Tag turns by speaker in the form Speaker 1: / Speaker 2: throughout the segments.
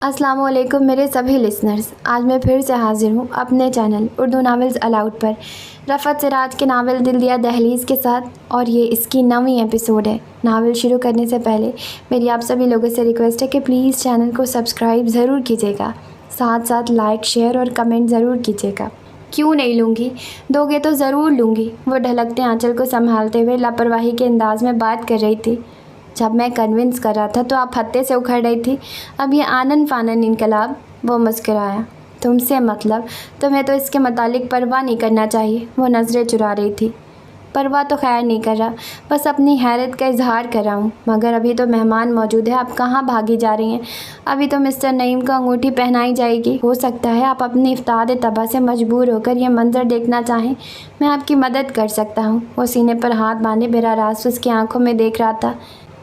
Speaker 1: अस्सलाम वालेकुम मेरे सभी लिसनर्स। आज मैं फिर से हाजिर हूँ अपने चैनल उर्दू नावल्स अलाउड पर रफ़त सिराज के नावल दिल दिया दहलीज़ के साथ, और ये इसकी 9वीं एपिसोड है। नावल शुरू करने से पहले मेरी आप सभी लोगों से रिक्वेस्ट है कि प्लीज़ चैनल को सब्सक्राइब ज़रूर कीजिएगा, साथ साथ लाइक शेयर और कमेंट ज़रूर कीजिएगा। क्यों नहीं लूँगी, दोगे तो ज़रूर लूँगी। वो ढलकते आंचल को संभालते हुए लापरवाही के अंदाज में बात कर रही थी। जब मैं कन्विंस कर रहा था तो आप हत्ते से उखड़ रही थी। अब ये आनन फानन इनकलाब। वो मुस्कुराया। तुमसे मतलब, तुम्हें तो इसके मुतालिक परवाह नहीं करना चाहिए। वो नज़रें चुरा रही थी। परवाह तो खैर नहीं कर रहा, बस अपनी हैरत का इजहार कर रहा हूँ। मगर अभी तो मेहमान मौजूद है, आप कहाँ भागी जा रही हैं? अभी तो मिस्टर नईम को अंगूठी पहनाई जाएगी। हो सकता है आप अपनी इफ्तार तबाह से मजबूर होकर यह मंजर देखना चाहें। मैं आपकी मदद कर सकता हूँ। वो सीने पर हाथ बांधे बेरा रास्त उसकी आंखों में देख रहा था।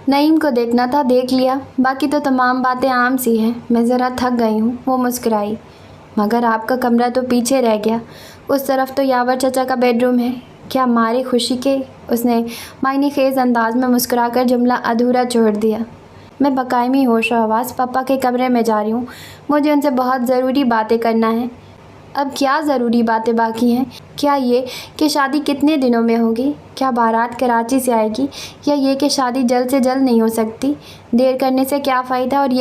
Speaker 1: नईम को देखना था, देख लिया, बाकी तो तमाम बातें आम सी हैं। मैं ज़रा थक गई हूँ। वो मुस्कुराई। मगर आपका कमरा तो पीछे रह गया। उस तरफ तो यावर चचा का बेडरूम है। क्या मारे खुशी के? उसने मायने खेज़ अंदाज में मुस्कुराकर जुमला अधूरा छोड़ दिया। मैं बकायमी होश हवास पापा के कमरे में जा रही हूँ। मुझे उनसे बहुत ज़रूरी बातें करना है। अब क्या ज़रूरी बातें बाकी हैं? क्या ये कि शादी कितने दिनों में होगी? क्या बारात कराची से आएगी? या ये कि शादी जल्द से जल्द नहीं हो सकती? देर करने से क्या फ़ायदा? और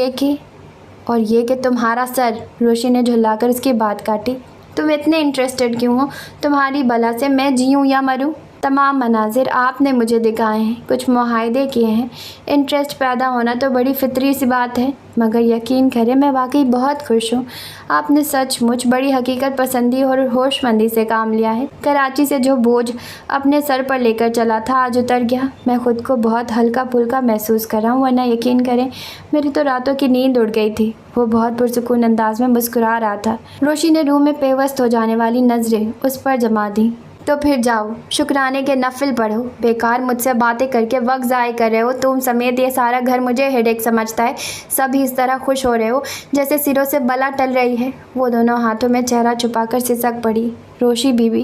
Speaker 1: ये कि तुम्हारा सर। रोशी ने झुल्लाकर उसकी बात काटी। तुम इतने इंटरेस्टेड क्यों हो? तुम्हारी बला से मैं जीऊँ या मरूँ? तमाम मनाजिर आपने मुझे दिखाए हैं, कुछ मुआहदे किए हैं। इंटरेस्ट पैदा होना तो बड़ी फितरी सी बात है, मगर यकीन करें मैं वाकई बहुत खुश हूँ। आपने सचमुच बड़ी हकीकत पसंदी और होशमंदी से काम लिया है। कराची से जो बोझ अपने सर पर लेकर चला था आज उतर गया। मैं खुद को बहुत हल्का फुल्का महसूस कर रहा हूँ, वरना यकीन करें मेरी तो रातों की नींद उड़ गई थी। वो बहुत पुरसुकून अंदाज में मुस्कुरा रहा था। रोशी ने रूम में पेवस्त हो जाने वाली नज़रें उस पर जमा दी। तो फिर जाओ, शुक्राने के नफिल पढ़ो। बेकार मुझसे बातें करके वक्त ज़ाय कर रहे हो। तुम समेत ये सारा घर मुझे हेडेक समझता है। सभी इस तरह खुश हो रहे हो जैसे सिरों से बला टल रही है। वो दोनों हाथों में चेहरा छुपाकर सिसक पड़ी। रोशी बीबी।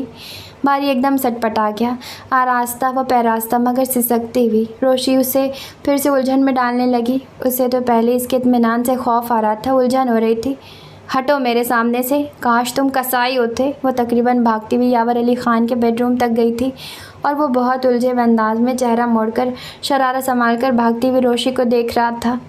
Speaker 1: बारी एकदम सटपटा गया। आरास्ता व पैरास्ता मगर सिसकती हुई रोशी उसे फिर से उलझन में डालने लगी। उसे तो पहले इसके इत्मीनान से खौफ आ रहा था, उलझन हो रही थी। हटो मेरे सामने से, काश तुम कसाई होते। वो तकरीबन भागती हुई यावर अली ख़ान के बेडरूम तक गई थी और वो बहुत उलझे हुए अंदाज में चेहरा मोड़कर शरारत संभाल कर भागती हुई रोशी को देख रहा था।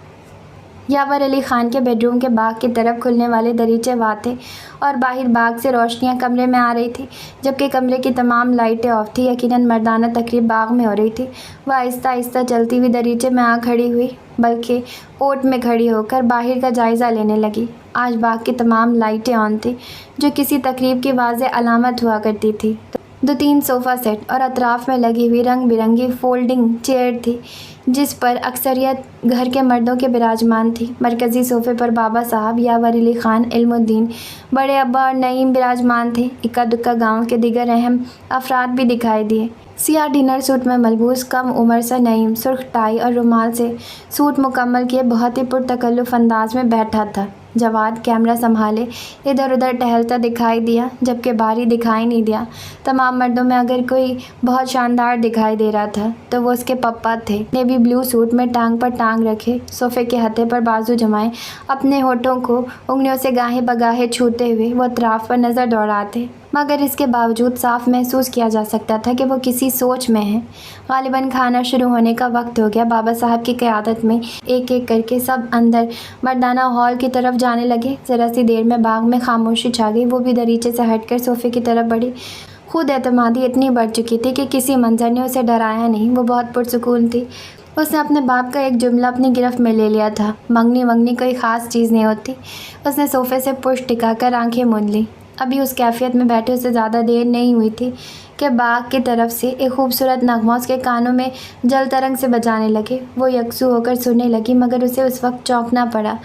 Speaker 1: यावर अली ख़ान के बेडरूम के बाग की तरफ खुलने वाले दरीचे वाह थे और बाहर बाग से रोशनियां कमरे में आ रही थी, जबकि कमरे की तमाम लाइटें ऑफ थी। यकीनन मर्दाना तकरीब बाग में हो रही थी। वह आहिस्ता आहिस्ता चलती हुई दरीचे में आ खड़ी हुई, बल्कि ओट में खड़ी होकर बाहर का जायज़ा लेने लगी। आज बाग की तमाम लाइटें ऑन थी, जो किसी तकरीब की वाज़ेह अलामत हुआ करती थी। 2-3 सोफ़ा सेट और अतराफ़ में लगी हुई रंग बिरंगी फोल्डिंग चेयर थी, जिस पर अक्सरियत घर के मर्दों के विराजमान थी। मरकज़ी सोफ़े पर बाबा साहब, यावर अली ख़ान, इल्मुद्दीन, बड़े अब्बा और नईम विराजमान थे। इक्का दुक्का गाँव के दिगर अहम अफराद भी दिखाई दिए। सियाह डिनर सूट में मलबूस कम उम्र सा नईम सुर्ख टाई और रुमाल से सूट मुकम्मल किए बहुत ही पुरतकल्लुफ़ अंदाज में बैठा था। जवाद कैमरा संभाले इधर उधर टहलता दिखाई दिया, जबकि बारी दिखाई नहीं दिया। तमाम मर्दों में अगर कोई बहुत शानदार दिखाई दे रहा था तो वो उसके पप्पा थे। नेवी ब्लू सूट में टांग पर टांग रखे, सोफ़े के हत्थे पर बाजू जमाए, अपने होठों को उंगलियों से गाहे बगाहे छूते हुए वो अतराफ़ पर नज़र दौड़ाते, मगर इसके बावजूद साफ महसूस किया जा सकता था कि वो किसी सोच में है। गालिबन खाना शुरू होने का वक्त हो गया। बाबा साहब की क़यादत में एक एक करके सब अंदर मर्दाना हॉल की तरफ जाने लगे। ज़रा सी देर में बाग में खामोशी छा गई। वो भी दरीचे से हटकर सोफ़े की तरफ बढ़ी। खुद एतमादी इतनी बढ़ चुकी थी कि किसी मंजर ने उसे डराया नहीं। वो बहुत पुरसुकून थी। उसने अपने बाप का एक जुमला अपनी गिरफ्त में ले लिया था, मंगनी वंगनी कोई ख़ास चीज़ नहीं होती। उसने सोफ़े से पुश टिकाकर आंखें मूंद ली। अभी उस कैफियत में बैठे उसे ज़्यादा देर नहीं हुई थी कि बाग की तरफ से एक खूबसूरत नगमा उसके कानों में जल तरंग से बजाने लगे। वो यकसू होकर सुनने लगी, मगर उसे उस वक्त चौंकना पड़ा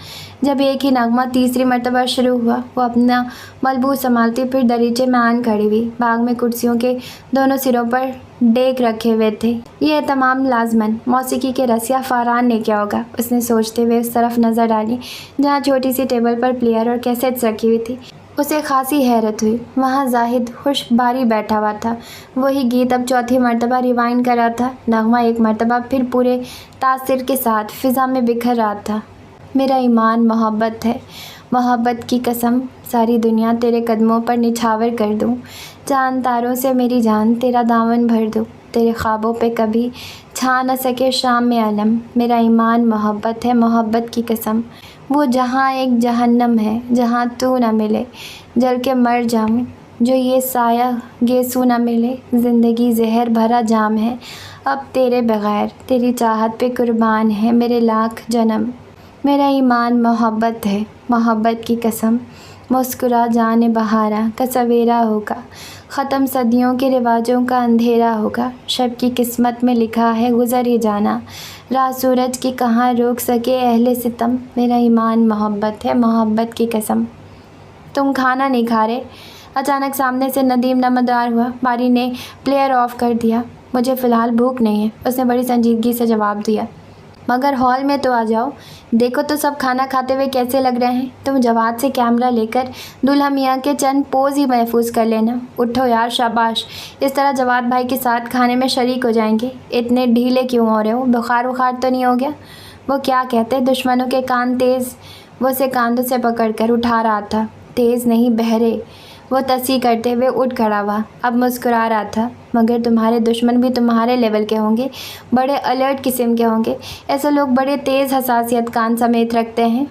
Speaker 1: जब एक ही नगमा तीसरी मरतबा शुरू हुआ। वो अपना मलबूस संभालती फिर दरीचे में आन खड़ी हुई। बाग में कुर्सियों के दोनों सिरों पर डेक रखे हुए थे। ये तमाम लाजमन मौसीकी के रसिया फ़ारान ने क्या होगा, उसने सोचते हुए उस तरफ नज़र डाली जहाँ छोटी सी टेबल पर प्लेयर और कैसेट्स रखी हुई थी। उसे खासी हैरत हुई। वहाँ जाहिद खुशबारी बैठा हुआ था। वही गीत अब चौथी मरतबा रिवाइंड कर रहा था। नगमा एक मरतबा फिर पूरे तासिर के साथ फ़िज़ा में बिखर रहा था। मेरा ईमान मोहब्बत है, मोहब्बत की कसम सारी दुनिया तेरे कदमों पर निछावर कर दूँ। चाँद तारों से मेरी जान तेरा दामन भर दूँ, तेरे ख्वाबों पे कभी छा न सके शाम में आलम। मेरा ईमान मोहब्बत है, मोहब्बत की कसम। वो जहाँ एक जहन्नम है जहाँ तू न मिले, जल के मर जाऊँ जो ये साया गेसू न मिले। ज़िंदगी जहर भरा जाम है अब तेरे बग़ैर, तेरी चाहत पे कुर्बान है मेरे लाख जन्म। मेरा ईमान मोहब्बत है, मोहब्बत की कसम। मुस्कुरा जाने बहारा का सवेरा होगा, ख़त्म सदियों के रिवाजों का अंधेरा होगा। शब की किस्मत में लिखा है गुज़र ही जाना, राह सूरज की कहाँ रोक सके अहले सितम। मेरा ईमान मोहब्बत है, मोहब्बत की कसम। तुम खाना नहीं खा रहे? अचानक सामने से नदीम नमदार हुआ। बारी ने प्लेयर ऑफ कर दिया। मुझे फ़िलहाल भूख नहीं है, उसने बड़ी संजीदगी से जवाब दिया। मगर हॉल में तो आ जाओ, देखो तो सब खाना खाते हुए कैसे लग रहे हैं। तुम जवाब से कैमरा लेकर दुल्हा मियाँ के चंद पोज ही महफूज कर लेना। उठो यार, शाबाश। इस तरह जवाद भाई के साथ खाने में शरीक हो जाएंगे। इतने ढीले क्यों हो रहे हो? बुखार वुखार तो नहीं हो गया? वो क्या कहते, दुश्मनों के कान तेज़। वो उसे कांधों से पकड़ कर उठा रहा था। तेज़ नहीं, बहरे। वो तसी करते हुए उठ खड़ा हुआ। अब मुस्कुरा रहा था। मगर तुम्हारे दुश्मन भी तुम्हारे लेवल के होंगे, बड़े अलर्ट किस्म के होंगे। ऐसे लोग बड़े तेज़ हसासियत कान समेत रखते हैं।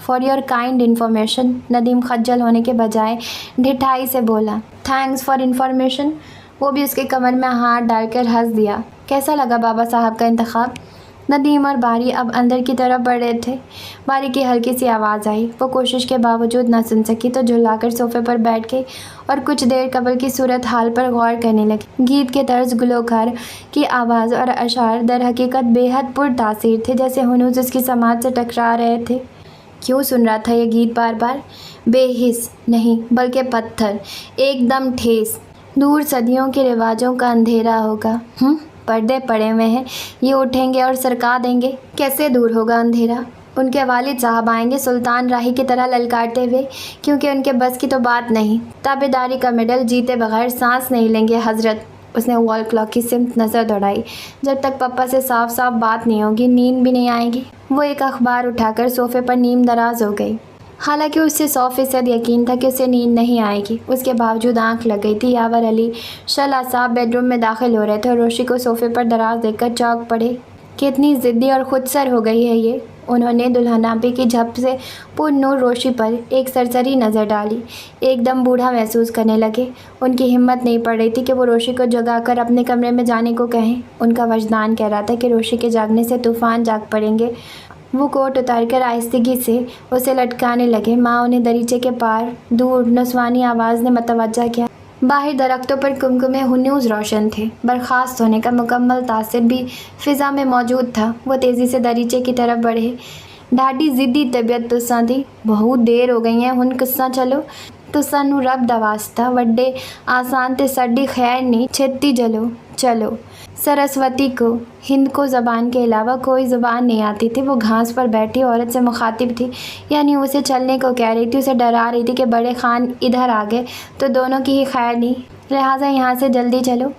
Speaker 1: For your kind information, Nadeem खज्जल होने के बजाय ढिठाई से बोला। Thanks for information. वो भी उसके कमर में हाथ डालकर हंस दिया। कैसा लगा बाबा साहब का इंतखाब? नदीम और बारी अब अंदर की तरफ बढ़ रहे थे। बारी की हल्की सी आवाज़ आई। वो कोशिश के बावजूद न सुन सकी तो झुलाकर सोफे पर बैठ गई और कुछ देर कबल की सूरत हाल पर गौर करने लगी। गीत के तर्ज, गुलकार की आवाज़ और अशार दर हकीकत बेहद पुरतासीर थे, जैसे हुनूस उसकी समाज से टकरा रहे थे। क्यों सुन रहा था ये गीत बार बार? बेहिस नहीं बल्कि पत्थर, एकदम ठेस। दूर सदियों के रिवाजों का अंधेरा होगा। पर्दे पड़े हुए हैं, ये उठेंगे और सरका देंगे। कैसे दूर होगा अंधेरा? उनके वालिद साहब आएंगे सुल्तान राही की तरह ललकारते हुए, क्योंकि उनके बस की तो बात नहीं। ताबेदारी का मेडल जीते बगैर सांस नहीं लेंगे हजरत। उसने वॉल क्लॉक की सिमत नज़र दौड़ाई। जब तक पापा से साफ साफ बात नहीं होगी नींद भी नहीं आएगी। वो एक अखबार उठाकर सोफे पर नीम दराज हो गई। हालांकि उससे 100% यकीन था कि उसे नींद नहीं आएगी, उसके बावजूद आंख लग गई थी। यावर अली शला साहब बेडरूम में दाखिल हो रहे थे और रोशी को सोफे पर दराज देखकर चौंक पड़े। कितनी ज़िद्दी और खुदसर हो गई है ये। उन्होंने दुल्हनापे की झप से पुरनूर रोशी पर एक सरसरी नज़र डाली। एकदम बूढ़ा महसूस करने लगे। उनकी हिम्मत नहीं पड़ रही थी कि वो रोशी को जगाकर अपने कमरे में जाने को कहें। उनका वजदान कह रहा था कि रोशी के जागने से तूफ़ान जाग पड़ेंगे। वो कोट उतारकर आहिस्तगी से उसे लटकाने लगे। माँ उन्हें दरीचे के पार दूर नस्वानी आवाज़ ने मतवज्जा किया। बाहर दरख्तों पर कुमकुमे हुनूस रोशन थे। बर्खास्त होने का मुकम्मल तासिर भी फ़िज़ा में मौजूद था। वो तेज़ी से दरीचे की तरफ बढ़े। ढाडी ज़िद्दी तबीयत तुसां थी। बहुत देर हो गई है, हुन किस्सा चलो। तुसां नू रब दा वास्ता वड्डे आसान ते साडी खैर नहीं, छेती चलो। सरस्वती को हिंद को ज़बान के अलावा कोई ज़बान नहीं आती थी। वो घास पर बैठी औरत से मुखातिब थी, यानी उसे चलने को कह रही थी। उसे डरा रही थी कि बड़े खान इधर आ गए तो दोनों की ही खैर नहीं, लिहाजा यहाँ से जल्दी चलो।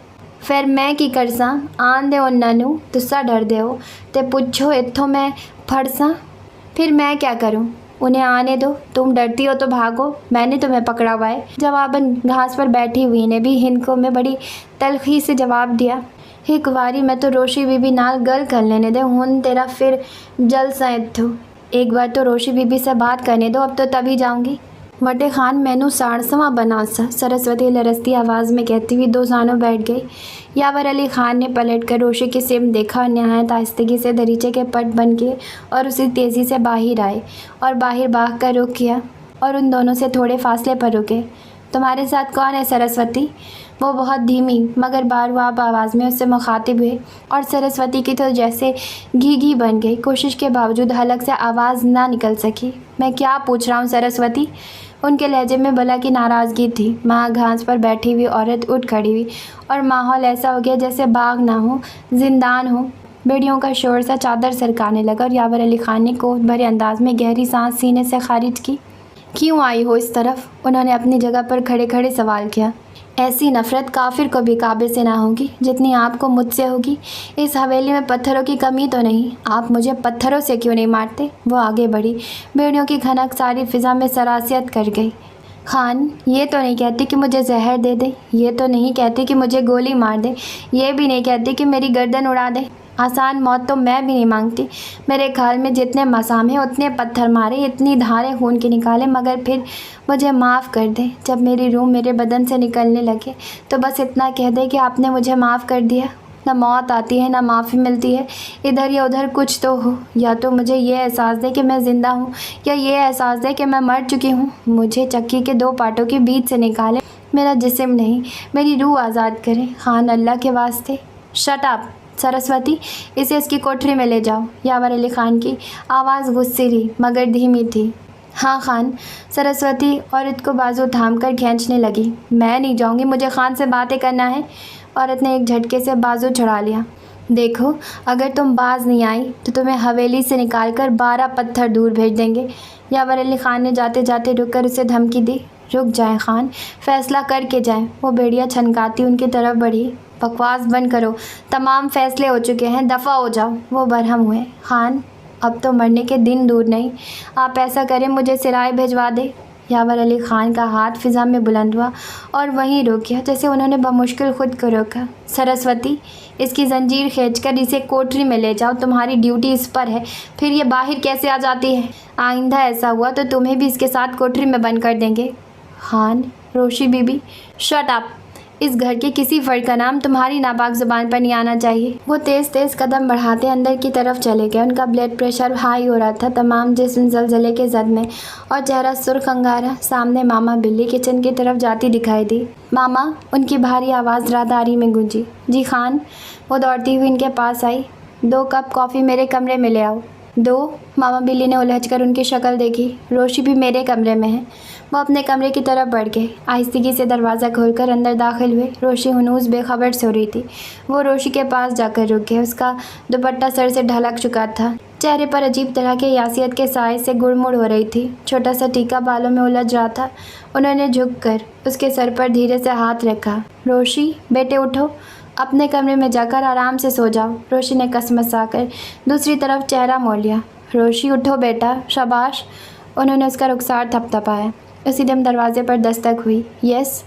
Speaker 1: फिर मैं की करसा? आन दे उन्हां नू, तुसा डरदे हो ते पुछो इत्थों मैं फड़सा? फिर मैं क्या करूँ? उन्हें आने दो। तुम डरती हो तो भागो, मैंने तुम्हें पकड़ा हुआ है। जवाबन घास पर बैठी हुई ने भी हिंद को में बड़ी तलखी से जवाब दिया। एक वारी मैं तो रोशी बीबी नाल गल कर लेने दे, हुन तेरा फिर जलसा इत्थों। एक बार तो रोशी बीबी से बात करने दो, अब तो तभी जाऊंगी। वड्डे खान मैनू साड़सवा बनासा, सरस्वती लरसती आवाज़ में कहती हुई दो जानों बैठ गई। यावर अली खान ने पलट कर रोशी की सिम देखा और नहायत आहिस्तगी से दरीचे के पट बन के और उसी तेज़ी से बाहर आए और बाहर भाग कर रुक किया और उन दोनों से थोड़े फासले पर रुके। तुम्हारे साथ कौन है सरस्वती? वो बहुत धीमी मगर बारवाब आवाज़ में उससे मुखातिब हुए और सरस्वती की तो जैसे घी बन गई। कोशिश के बावजूद हलक से आवाज़ ना निकल सकी। मैं क्या पूछ रहा हूँ सरस्वती? उनके लहजे में भला की नाराज़गी थी। माँ घास पर बैठी हुई औरत उठ खड़ी हुई और माहौल ऐसा हो गया जैसे बाग ना हो, जिंदान हो। बेड़ियों का शोर सा चादर सरकाने लगा और यावर अली खान ने कोफ भरे अंदाज में गहरी सांस सीने से खारिज की। क्यों आई हो इस तरफ? उन्होंने अपनी जगह पर खड़े खड़े सवाल किया। ऐसी नफ़रत काफिर को भी काबे से ना होगी जितनी आपको मुझसे होगी। इस हवेली में पत्थरों की कमी तो नहीं, आप मुझे पत्थरों से क्यों नहीं मारते? वो आगे बढ़ी। बेड़ियों की खनक सारी फिज़ा में सरासियत कर गई। खान, ये तो नहीं कहती कि मुझे जहर दे दे, ये तो नहीं कहती कि मुझे गोली मार दे, ये भी नहीं कहती कि मेरी गर्दन उड़ा दे। आसान मौत तो मैं भी नहीं मांगती। मेरे ख्याल में जितने मसामे उतने पत्थर मारे, इतनी धारें खून की निकाले, मगर फिर मुझे माफ़ कर दे। जब मेरी रूह मेरे बदन से निकलने लगे तो बस इतना कह दे कि आपने मुझे माफ़ कर दिया। ना मौत आती है, ना माफ़ी मिलती है। इधर या उधर कुछ तो हो। या तो मुझे ये एहसास दे कि मैं ज़िंदा हूँ, या ये एहसास दे कि मैं मर चुकी हूँ। मुझे चक्की के दो पार्टों के बीच से निकाले, मेरा जिस्म नहीं, मेरी रूह आज़ाद करें। खान, अल्लाह के वास्ते। शट अप सरस्वती, इसे इसकी कोठरी में ले जाओ। यावर अली खान की आवाज़ गुस्सेली मगर धीमी थी। हाँ खान। सरस्वती औरत को बाजू थामकर खींचने लगी। मैं नहीं जाऊँगी, मुझे खान से बातें करना है। औरत ने एक झटके से बाजू छुड़ा लिया। देखो, अगर तुम बाज नहीं आई तो तुम्हें हवेली से निकालकर 12 पत्थर दूर भेज देंगे। यावर अली खान ने जाते जाते रुककर उसे धमकी दी। रुक जाएं खान, फैसला करके जाएं। वो बेड़िया छनकाती उनकी तरफ बढ़ी। बकवास बंद करो, तमाम फैसले हो चुके हैं, दफ़ा हो जाओ। वो बरहम हुए। खान, अब तो मरने के दिन दूर नहीं, आप ऐसा करें, मुझे सिराय भिजवा दे। यावर अली खान का हाथ फिज़ा में बुलंद हुआ और वहीं रुक गया जैसे उन्होंने बमुश्किल खुद को रोका। सरस्वती, इसकी जंजीर खींचकर इसे कोठरी में ले जाओ, तुम्हारी ड्यूटी इस पर है। फिर ये बाहर कैसे आ जाती है? आइंदा ऐसा हुआ तो तुम्हें भी इसके साथ कोठरी में बंद कर देंगे। खान, रोशी बीबी, शट अप। इस घर के किसी फर्द का नाम तुम्हारी नापाक ज़ुबान पर नहीं आना चाहिए। वो तेज़ तेज़ कदम बढ़ाते अंदर की तरफ चले गए। उनका ब्लड प्रेशर हाई हो रहा था, तमाम जिस्म ज़लज़ले के जद में, और चेहरा सुर्ख अंगारा। सामने मामा बिल्ली किचन की तरफ जाती दिखाई दी। मामा, उनकी भारी आवाज़ राहदारी में गूंजी। जी खान। वो दौड़ती हुई इनके पास आई। 2 कप कॉफ़ी मेरे कमरे में ले आओ। 2? मामा बिल्ली ने उलझकर उनकी शक्ल देखी। रोशी भी मेरे कमरे में है। वो अपने कमरे की तरफ बढ़ गए। आहिस्ती से दरवाज़ा खोलकर अंदर दाखिल हुए। रोशी हुनूस बेखबर सो रही थी। वो रोशी के पास जाकर रुक गए। उसका दुपट्टा सर से ढलक चुका था। चेहरे पर अजीब तरह के यासियत के साए से गुड़मुड़ हो रही थी। छोटा सा टीका बालों में उलझ रहा था। उन्होंने झुककर उसके सर पर धीरे से हाथ रखा। रोशी, बेटे उठो, अपने कमरे में जाकर आराम से सो जाओ। रोशी ने कसमसाकर दूसरी तरफ चेहरा मोड़ लिया। रोशी, उठो बेटा, शाबाश। उन्होंने उसका रुखसार थपथपाया। उसी दम दरवाजे पर दस्तक हुई। यस।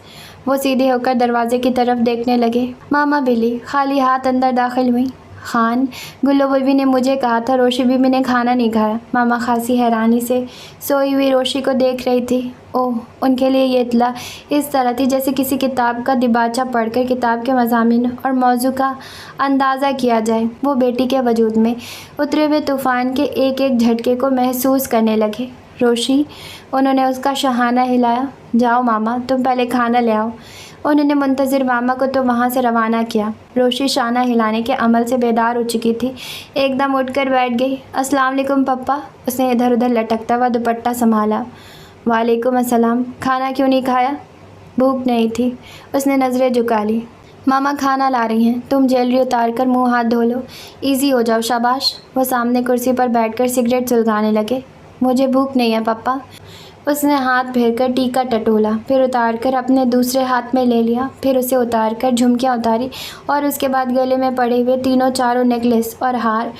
Speaker 1: वो सीधे होकर दरवाजे की तरफ देखने लगे। मामा बिल्ली खाली हाथ अंदर दाखिल हुई। खान, गुल्लो बीबी ने मुझे कहा था रोशी बीबी ने खाना नहीं खाया। मामा खासी हैरानी से सोई हुई रोशी को देख रही थी। ओह, उनके लिए ये इत्तला इस तरह थी जैसे किसी किताब का दिबाचा पढ़कर किताब के मज़ामीन और मौजू का अंदाज़ा किया जाए। वो बेटी के वजूद में उतरे हुए तूफ़ान के एक एक झटके को महसूस करने लगे। रोशी, उन्होंने उसका शहाना हिलाया। जाओ मामा, तुम पहले खाना ले आओ। उन्होंने मुंतज़िर मामा को तो वहाँ से रवाना किया। रोशी शाना हिलाने के अमल से बेदार हो चुकी थी। एकदम उठकर बैठ गई। अस्सलाम वालेकुम पप्पा। उसने इधर उधर लटकता हुआ दुपट्टा संभाला। वालेकुम अस्सलाम। खाना क्यों नहीं खाया? भूख नहीं थी। उसने नज़रें झुका ली। मामा खाना ला रही हैं, तुम ज्वेलरी उतार कर मुँह हाथ धो लो, ईजी हो जाओ। शाबाश। वो सामने कुर्सी पर बैठकर सिगरेट सुलगाने लगे। मुझे भूख नहीं है पप्पा। उसने हाथ फेरकर टीका टटोला, फिर उतारकर अपने दूसरे हाथ में ले लिया, फिर उसे उतारकर झुमकियाँ उतारी और उसके बाद गले में पड़े हुए तीनों चारों नेकलेस और हार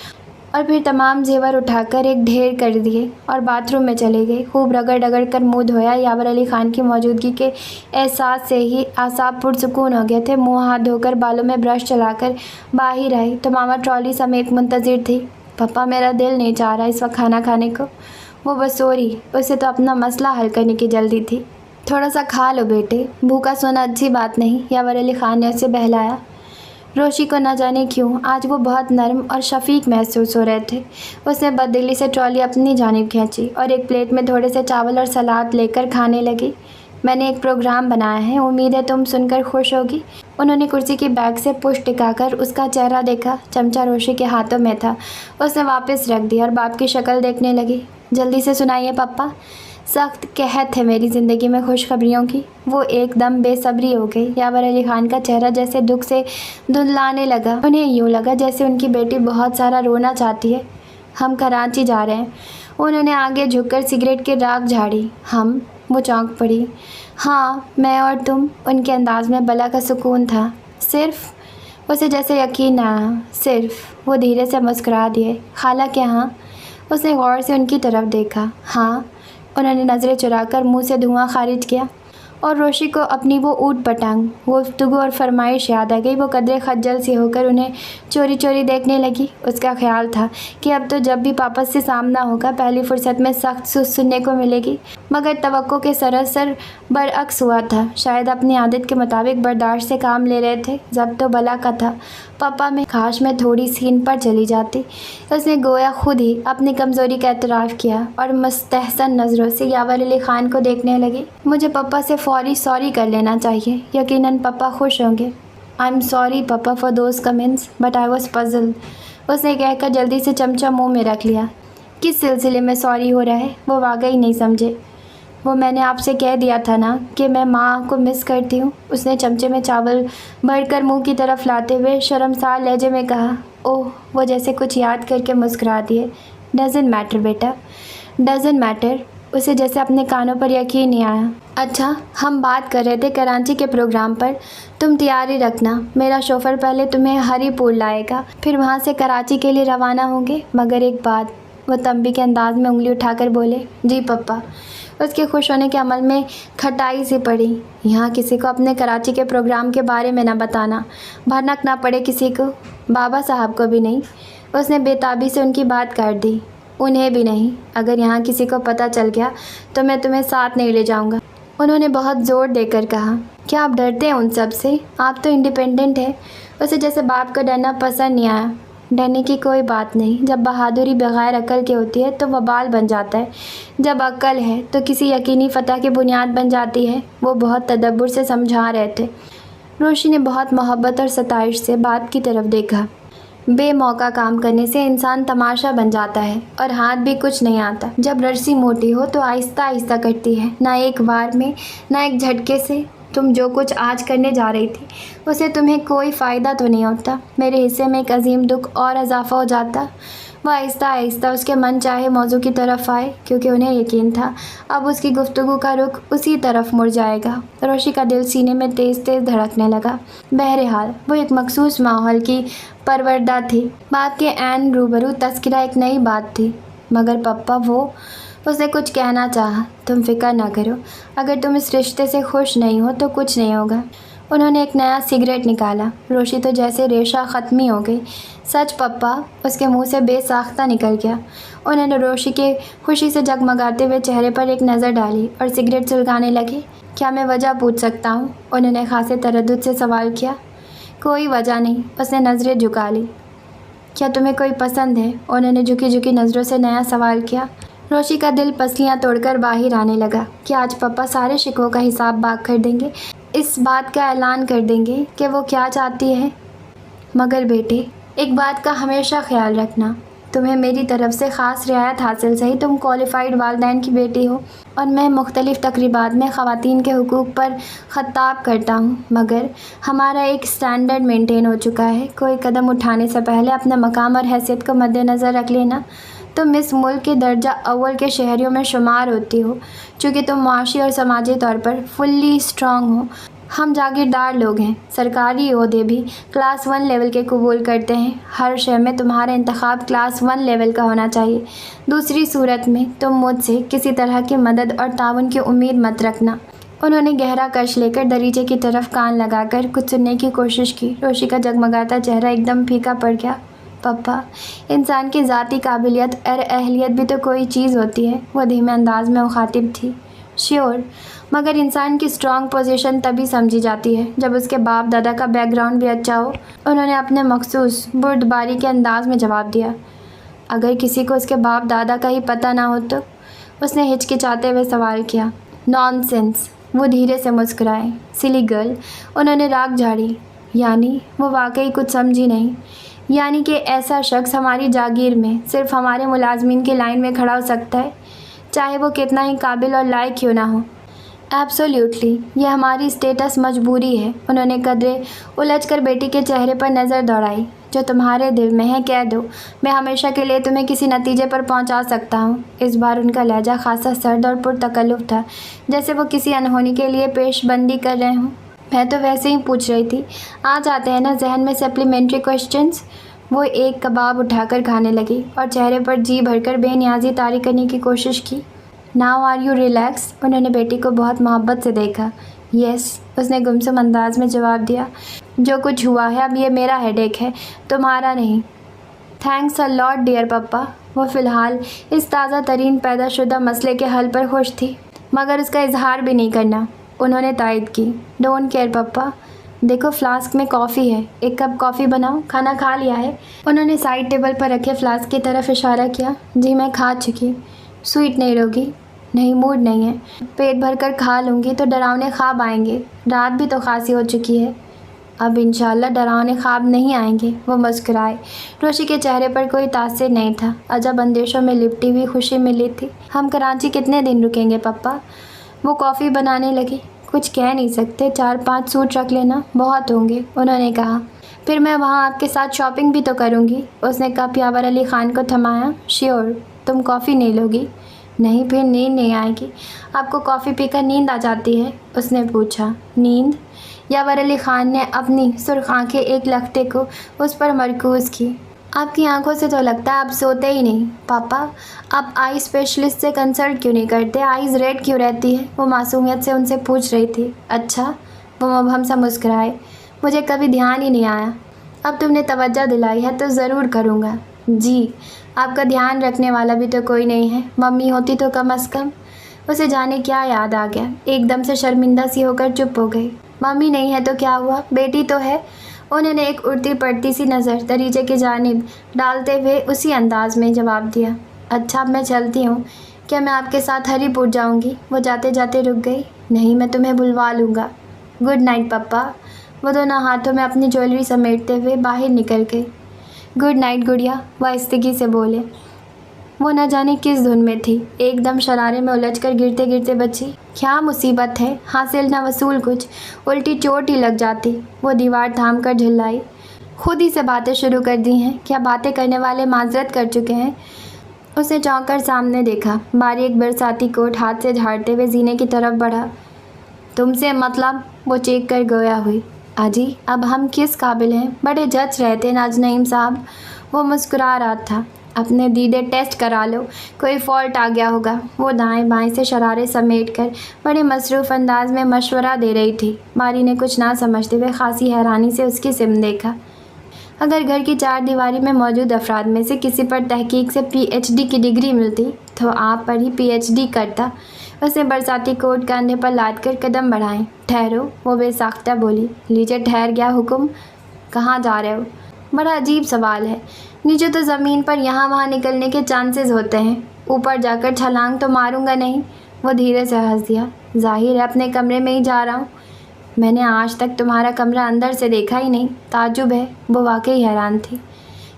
Speaker 1: और फिर तमाम जेवर उठाकर एक ढेर कर दिए और बाथरूम में चले गए। खूब रगड़ रगड़ कर मुँह धोया। यावर अली खान की मौजूदगी के एहसास से ही आसाब पुरसुकून हो गए थे। मुँह हाथ धोकर बालों में ब्रश चलाकर बाहर आई तो मामा ट्रॉली समेत मुंतज़िर थी। पापा, मेरा दिल नहीं चाह रहा इस वक्त खाना खाने को। वो बस सो रही, उसे तो अपना मसला हल करने की जल्दी थी। थोड़ा सा खा लो बेटे, भूखा सोना अच्छी बात नहीं। यावर अली खान ने उसे बहलाया। रोशी को न जाने क्यों आज वो बहुत नरम और शफीक महसूस हो रहे थे। उसने बददिली से ट्रॉली अपनी जानिब खींची और एक प्लेट में थोड़े से चावल और सलाद लेकर खाने लगी। मैंने एक प्रोग्राम बनाया है, उम्मीद है तुम सुनकर खुश होगी। उन्होंने कुर्सी की बैग से पुश टिकाकर उसका चेहरा देखा। चमचा रोशी के हाथों में था। उसने वापस रख दिया और बाप की शक्ल देखने लगी। जल्दी से सुनाइए पापा, सख्त कहत है मेरी ज़िंदगी में खुशखबरियों की। वो एकदम बेसब्री हो गई। यावर अली खान का चेहरा जैसे दुख से धुंधलाने लगा। उन्हें यूँ लगा जैसे उनकी बेटी बहुत सारा रोना चाहती है। हम कराची जा रहे हैं। उन्होंने आगे झुककर सिगरेट की राख झाड़ी। हम वो चौंक पड़ी। हाँ, मैं और तुम। उनके अंदाज में बला का सुकून था। सिर्फ? उसे जैसे यकीन ना आया। सिर्फ? वो धीरे से मुस्कुरा दिए। खाला के यहाँ? उसने गौर से उनकी तरफ देखा। हाँ। उन्होंने नज़रें चुराकर मुंह से धुआं खारिज किया और रोशी को अपनी वो ऊट पटांग, वो गुफ्तगू और फरमाइश याद आ गई। वो कदरे खज्जल सी होकर उन्हें चोरी चोरी देखने लगी। उसका ख्याल था कि अब तो जब भी पापा से सामना होगा पहली फुर्सत में सख्त सुनने को मिलेगी, मगर तवक्को के सरासर बरअक्स हुआ था। शायद अपनी आदत के मुताबिक बर्दाश्त से काम ले रहे थे। जब तो बला का था, पापा में काश में थोड़ी सी इन पर चली जाती। उसने गोया खुद ही अपनी कमज़ोरी का एतराफ़ किया और मुस्तहसन नज़रों से यावर अली ख़ान को देखने लगी। मुझे पापा से फौरी सॉरी कर लेना चाहिए। यकीनन पापा खुश होंगे। आई एम सॉरी पापा for those comments but I was puzzled. उसने कहकर जल्दी से चमचा मुंह में रख लिया। किस सिलसिले में सॉरी हो रहा है? वो वाकई नहीं समझे। वो मैंने आपसे कह दिया था ना कि मैं माँ को मिस करती हूँ। उसने चमचे में चावल भरकर मुंह की तरफ लाते हुए शर्मसार लहजे में कहा। ओह, वो जैसे कुछ याद करके मुस्कुरा दिए। डज़न्ट मैटर बेटा, डज़न्ट मैटर। उसे जैसे अपने कानों पर यकीन नहीं आया। अच्छा, हम बात कर रहे थे कराची के प्रोग्राम पर। तुम तैयारी रखना। मेरा शोफर पहले तुम्हें हरीपुर लाएगा, फिर वहाँ से कराची के लिए रवाना होंगे। मगर एक बात, वो तंबी के अंदाज में उंगली उठाकर बोले। जी पप्पा। उसके खुश होने के अमल में खटाई सी पड़ी। यहाँ किसी को अपने कराची के प्रोग्राम के बारे में न बताना, भनक ना पड़े किसी को, बाबा साहब को भी नहीं। उसने बेताबी से उनकी बात काट दी। उन्हें भी नहीं। अगर यहाँ किसी को पता चल गया तो मैं तुम्हें साथ नहीं ले जाऊँगा। उन्होंने बहुत ज़ोर देकर कहा। क्या आप डरते हैं उन सब से? आप तो इंडिपेंडेंट है। उसे जैसे बाप का डरना पसंद नहीं आया। डरने की कोई बात नहीं। जब बहादुरी बगैर अक्ल के होती है तो वबाल बन जाता है। जब अक्ल है तो किसी यकीनी फतह की बुनियाद बन जाती है। वो बहुत तदब्बुर से समझा रहे थे। रोशी ने बहुत मोहब्बत और सताइश से बात की तरफ देखा। बेमौका काम करने से इंसान तमाशा बन जाता है और हाथ भी कुछ नहीं आता। जब रस्सी मोटी हो तो आहिस्ता आहिस्ता कटती है, ना एक बार में, ना एक झटके से। तुम जो कुछ आज करने जा रही थी उसे तुम्हें कोई फ़ायदा तो नहीं होता। मेरे हिस्से में एक अजीम दुख और इजाफा हो जाता। वह आहिस्ता आहिस्ता उसके मन चाहे मौजू की तरफ आए, क्योंकि उन्हें यकीन था अब उसकी गुफ्तगू का रुख उसी तरफ मुड़ जाएगा। रोशी का दिल सीने में तेज़ तेज़ धड़कने लगा। बहरहाल वो एक मखसूस माहौल की परवरदा थी। बात के ऐन रूबरू तस्करा एक नई बात थी। मगर पप्पा, वो उसने कुछ कहना चाहा। तुम फिक्र ना करो, अगर तुम इस रिश्ते से खुश नहीं हो तो कुछ नहीं होगा। उन्होंने एक नया सिगरेट निकाला। रोशी तो जैसे रेशा ख़त्मी हो गई। सच पप्पा, उसके मुंह से बेसाख्ता निकल गया। उन्होंने रोशी के खुशी से जगमगाते हुए चेहरे पर एक नज़र डाली और सिगरेट सुलगाने लगे। क्या मैं वजह पूछ सकता हूँ? उन्होंने खासे तरद्दुद से सवाल किया। कोई वजह नहीं। उसने नज़रें झुका ली। क्या तुम्हें कोई पसंद है? उन्होंने झुकी झुकी नज़रों से नया सवाल किया। रोशी का दिल पसलियाँ तोड़कर बाहर आने लगा कि आज पापा सारे शिकवों का हिसाब बाग कर देंगे। इस बात का ऐलान कर देंगे कि वो क्या चाहती है। मगर बेटे, एक बात का हमेशा ख्याल रखना। तुम्हें मेरी तरफ से ख़ास रियायत हासिल सही। तुम क्वालिफाइड वालिदैन की बेटी हो और मैं मुख्तलिफ़ तकरीबात में ख़वातीन के हुकूक़ पर ख़ताब करता हूँ। मगर हमारा एक स्टैंडर्ड मेंटेन हो चुका है। कोई कदम उठाने से पहले अपने मकाम और हैसियत को मद्देनज़र रख लेना। तुम इस मुल्क के दर्जा अव्वल के शहरियों में शुमार होती हो, चूँकि तुम माशी और समाजी तौर पर फुल्ली स्ट्रॉन्ग हो। हम जागीरदार लोग हैं। सरकारी ओहदे भी क्लास 1 लेवल के कबूल करते हैं। हर शय में तुम्हारा इंतखाब क्लास 1 लेवल का होना चाहिए। दूसरी सूरत में तुम मुझसे किसी तरह की मदद और ताउन की उम्मीद मत रखना। उन्होंने गहरा कश लेकर दरीचे की तरफ कान लगाकर कुछ सुनने की कोशिश की। रोशी का जगमगाता चेहरा एकदम फीका पड़ गया। पप्पा, इंसान की ज़ाती काबिलियत और अहलियत भी तो कोई चीज़ होती है। वो धीमे अंदाज में मुखातिब थी। श्योर, मगर इंसान की स्ट्रॉन्ग पोजीशन तभी समझी जाती है जब उसके बाप दादा का बैकग्राउंड भी अच्छा हो। उन्होंने अपने मखसूस बुर्दबारी के अंदाज में जवाब दिया। अगर किसी को उसके बाप दादा का ही पता ना हो तो? उसने हिचकिचाते हुए सवाल किया। नॉनसेंस। वो धीरे से मुस्कुराए। Silly girl. उन्होंने राख झाड़ी। यानी? वो वाकई कुछ समझी नहीं। यानी कि ऐसा शख्स हमारी जागीर में सिर्फ हमारे मुलाजमीन की लाइन में खड़ा हो सकता है, चाहे वो कितना ही काबिल और लायक क्यों ना हो। एब्सोल्युटली, ये हमारी स्टेटस मजबूरी है। उन्होंने कदरे उलझकर बेटी के चेहरे पर नज़र दौड़ाई। जो तुम्हारे दिल में है कह दो, मैं हमेशा के लिए तुम्हें किसी नतीजे पर पहुंचा सकता हूं। इस बार उनका लहजा खासा सर्द और पुरतकल्लुफ़ था, जैसे वो किसी अनहोनी के लिए पेशबंदी कर रहे हों। मैं तो वैसे ही पूछ रही थी। आ जाते हैं ना जहन में सप्लीमेंट्री क्वेश्चंस। वो एक कबाब उठाकर खाने लगी और चेहरे पर जी भरकर बेनियाजी तारी करने की कोशिश की। Now are you relax? उन्होंने बेटी को बहुत मोहब्बत से देखा। यस, उसने गुमसुम अंदाज में जवाब दिया। जो कुछ हुआ है अब ये मेरा हेडेक है, तुम्हारा नहीं। थैंक्स अ लॉट डियर पप्पा। वो फ़िलहाल इस ताज़ा तरीन पैदाशुदा मसले के हल पर खुश थी, मगर उसका इजहार भी नहीं करना। उन्होंने तायद की। डोंट केयर पप्पा। देखो फ्लास्क में कॉफ़ी है, एक कप कॉफ़ी बनाओ। खाना खा लिया है? उन्होंने साइड टेबल पर रखे फ्लास्क की तरफ इशारा किया। जी मैं खा चुकी। स्वीट नहीं लोगी? नहीं, मूड नहीं है। पेट भर कर खा लूँगी तो डरावने ख्वाब आएंगे। रात भी तो खांसी हो चुकी है। अब इंशाल्लाह डरावने ख्वाब नहीं आएंगे। वो मुस्कुराए। रोशी के चेहरे पर कोई तासुर नहीं था। अजब अंदेशों में लिपटी हुई खुशी मिली थी। हम कराची कितने दिन रुकेंगे पप्पा? वो कॉफ़ी बनाने लगी। कुछ कह नहीं सकते, 4-5 सूट रख लेना, बहुत होंगे। उन्होंने कहा। फिर मैं वहाँ आपके साथ शॉपिंग भी तो करूँगी। उसने कप यावर अली ख़ान को थमाया। श्योर। तुम कॉफ़ी नहीं लोगी? नहीं, फिर नींद नहीं आएगी। आपको कॉफ़ी पीकर नींद आ जाती है? उसने पूछा। नींद? यावर अली ख़ान ने अपनी सुर्ख आँखें एक लखते को उस पर मरकूज़ की। आपकी आंखों से तो लगता है आप सोते ही नहीं। पापा, आप आई स्पेशलिस्ट से कंसल्ट क्यों नहीं करते? आईज़ रेड क्यों रहती है? वो मासूमियत से उनसे पूछ रही थी। अच्छा, वो मबहम सा मुस्कुराए। मुझे कभी ध्यान ही नहीं आया। अब तुमने तवज्जो दिलाई है तो ज़रूर करूँगा। जी, आपका ध्यान रखने वाला भी तो कोई नहीं है। मम्मी होती तो कम अज़ कम। उसे जाने क्या याद आ गया, एकदम से शर्मिंदा सी होकर चुप हो गई। मम्मी नहीं है तो क्या हुआ, बेटी तो है। उन्होंने एक उड़ती पड़ती सी नज़र दरीचे की जानिब डालते हुए उसी अंदाज में जवाब दिया। अच्छा, अब मैं चलती हूँ। क्या मैं आपके साथ हरीपुर जाऊँगी? वो जाते जाते रुक गई। नहीं, मैं तुम्हें बुलवा लूँगा। गुड नाइट पप्पा। वो दोनों हाथों में अपनी ज्वेलरी समेटते हुए बाहर निकल गई। गुड नाइट गुड़िया, वह आहिस्तगी से बोले। वो न जाने किस धुन में थी, एकदम शरारे में उलझकर गिरते गिरते बची। क्या मुसीबत है, हासिल न वसूल कुछ, उल्टी चोट ही लग जाती। वो दीवार थाम कर झिल्लाई। खुद ही से बातें शुरू कर दी हैं। क्या बातें करने वाले माजरत कर चुके हैं? उसने चौंक कर सामने देखा। बारीक बरसाती कोट हाथ से झाड़ते हुए जीने की तरफ बढ़ा। तुमसे मतलब? वो चीख कर गोया हुई। आजी, अब हम किस काबिल हैं? बड़े जज रहते नाज नईम साहब। वो मुस्कुरा रहा था। अपने दीदे टेस्ट करा लो, कोई फॉल्ट आ गया होगा। वो दाएं बाएं से शरारे समेटकर बड़े मसरूफ़ अंदाज में मशवरा दे रही थी। बारी ने कुछ ना समझते हुए खासी हैरानी से उसकी सिम देखा। अगर घर की चार दीवारी में मौजूद अफराद में से किसी पर तहकीक से PhD की डिग्री मिलती तो आप पर ही PhD करता। उसने बरसाती कोट कंधे पर लाद कर कदम बढ़ाए। ठहरो, वो बेसाख्ता बोली। लीजिए ठहर गया हुक्म। कहाँ जा रहे हो? बड़ा अजीब सवाल है। नीचे तो ज़मीन पर यहाँ वहाँ निकलने के चांसेस होते हैं, ऊपर जाकर छलांग तो मारूंगा नहीं। वो धीरे से हंस दिया। जाहिर है अपने कमरे में ही जा रहा हूँ। मैंने आज तक तुम्हारा कमरा अंदर से देखा ही नहीं। ताजुब है। वो वाकई हैरान थी।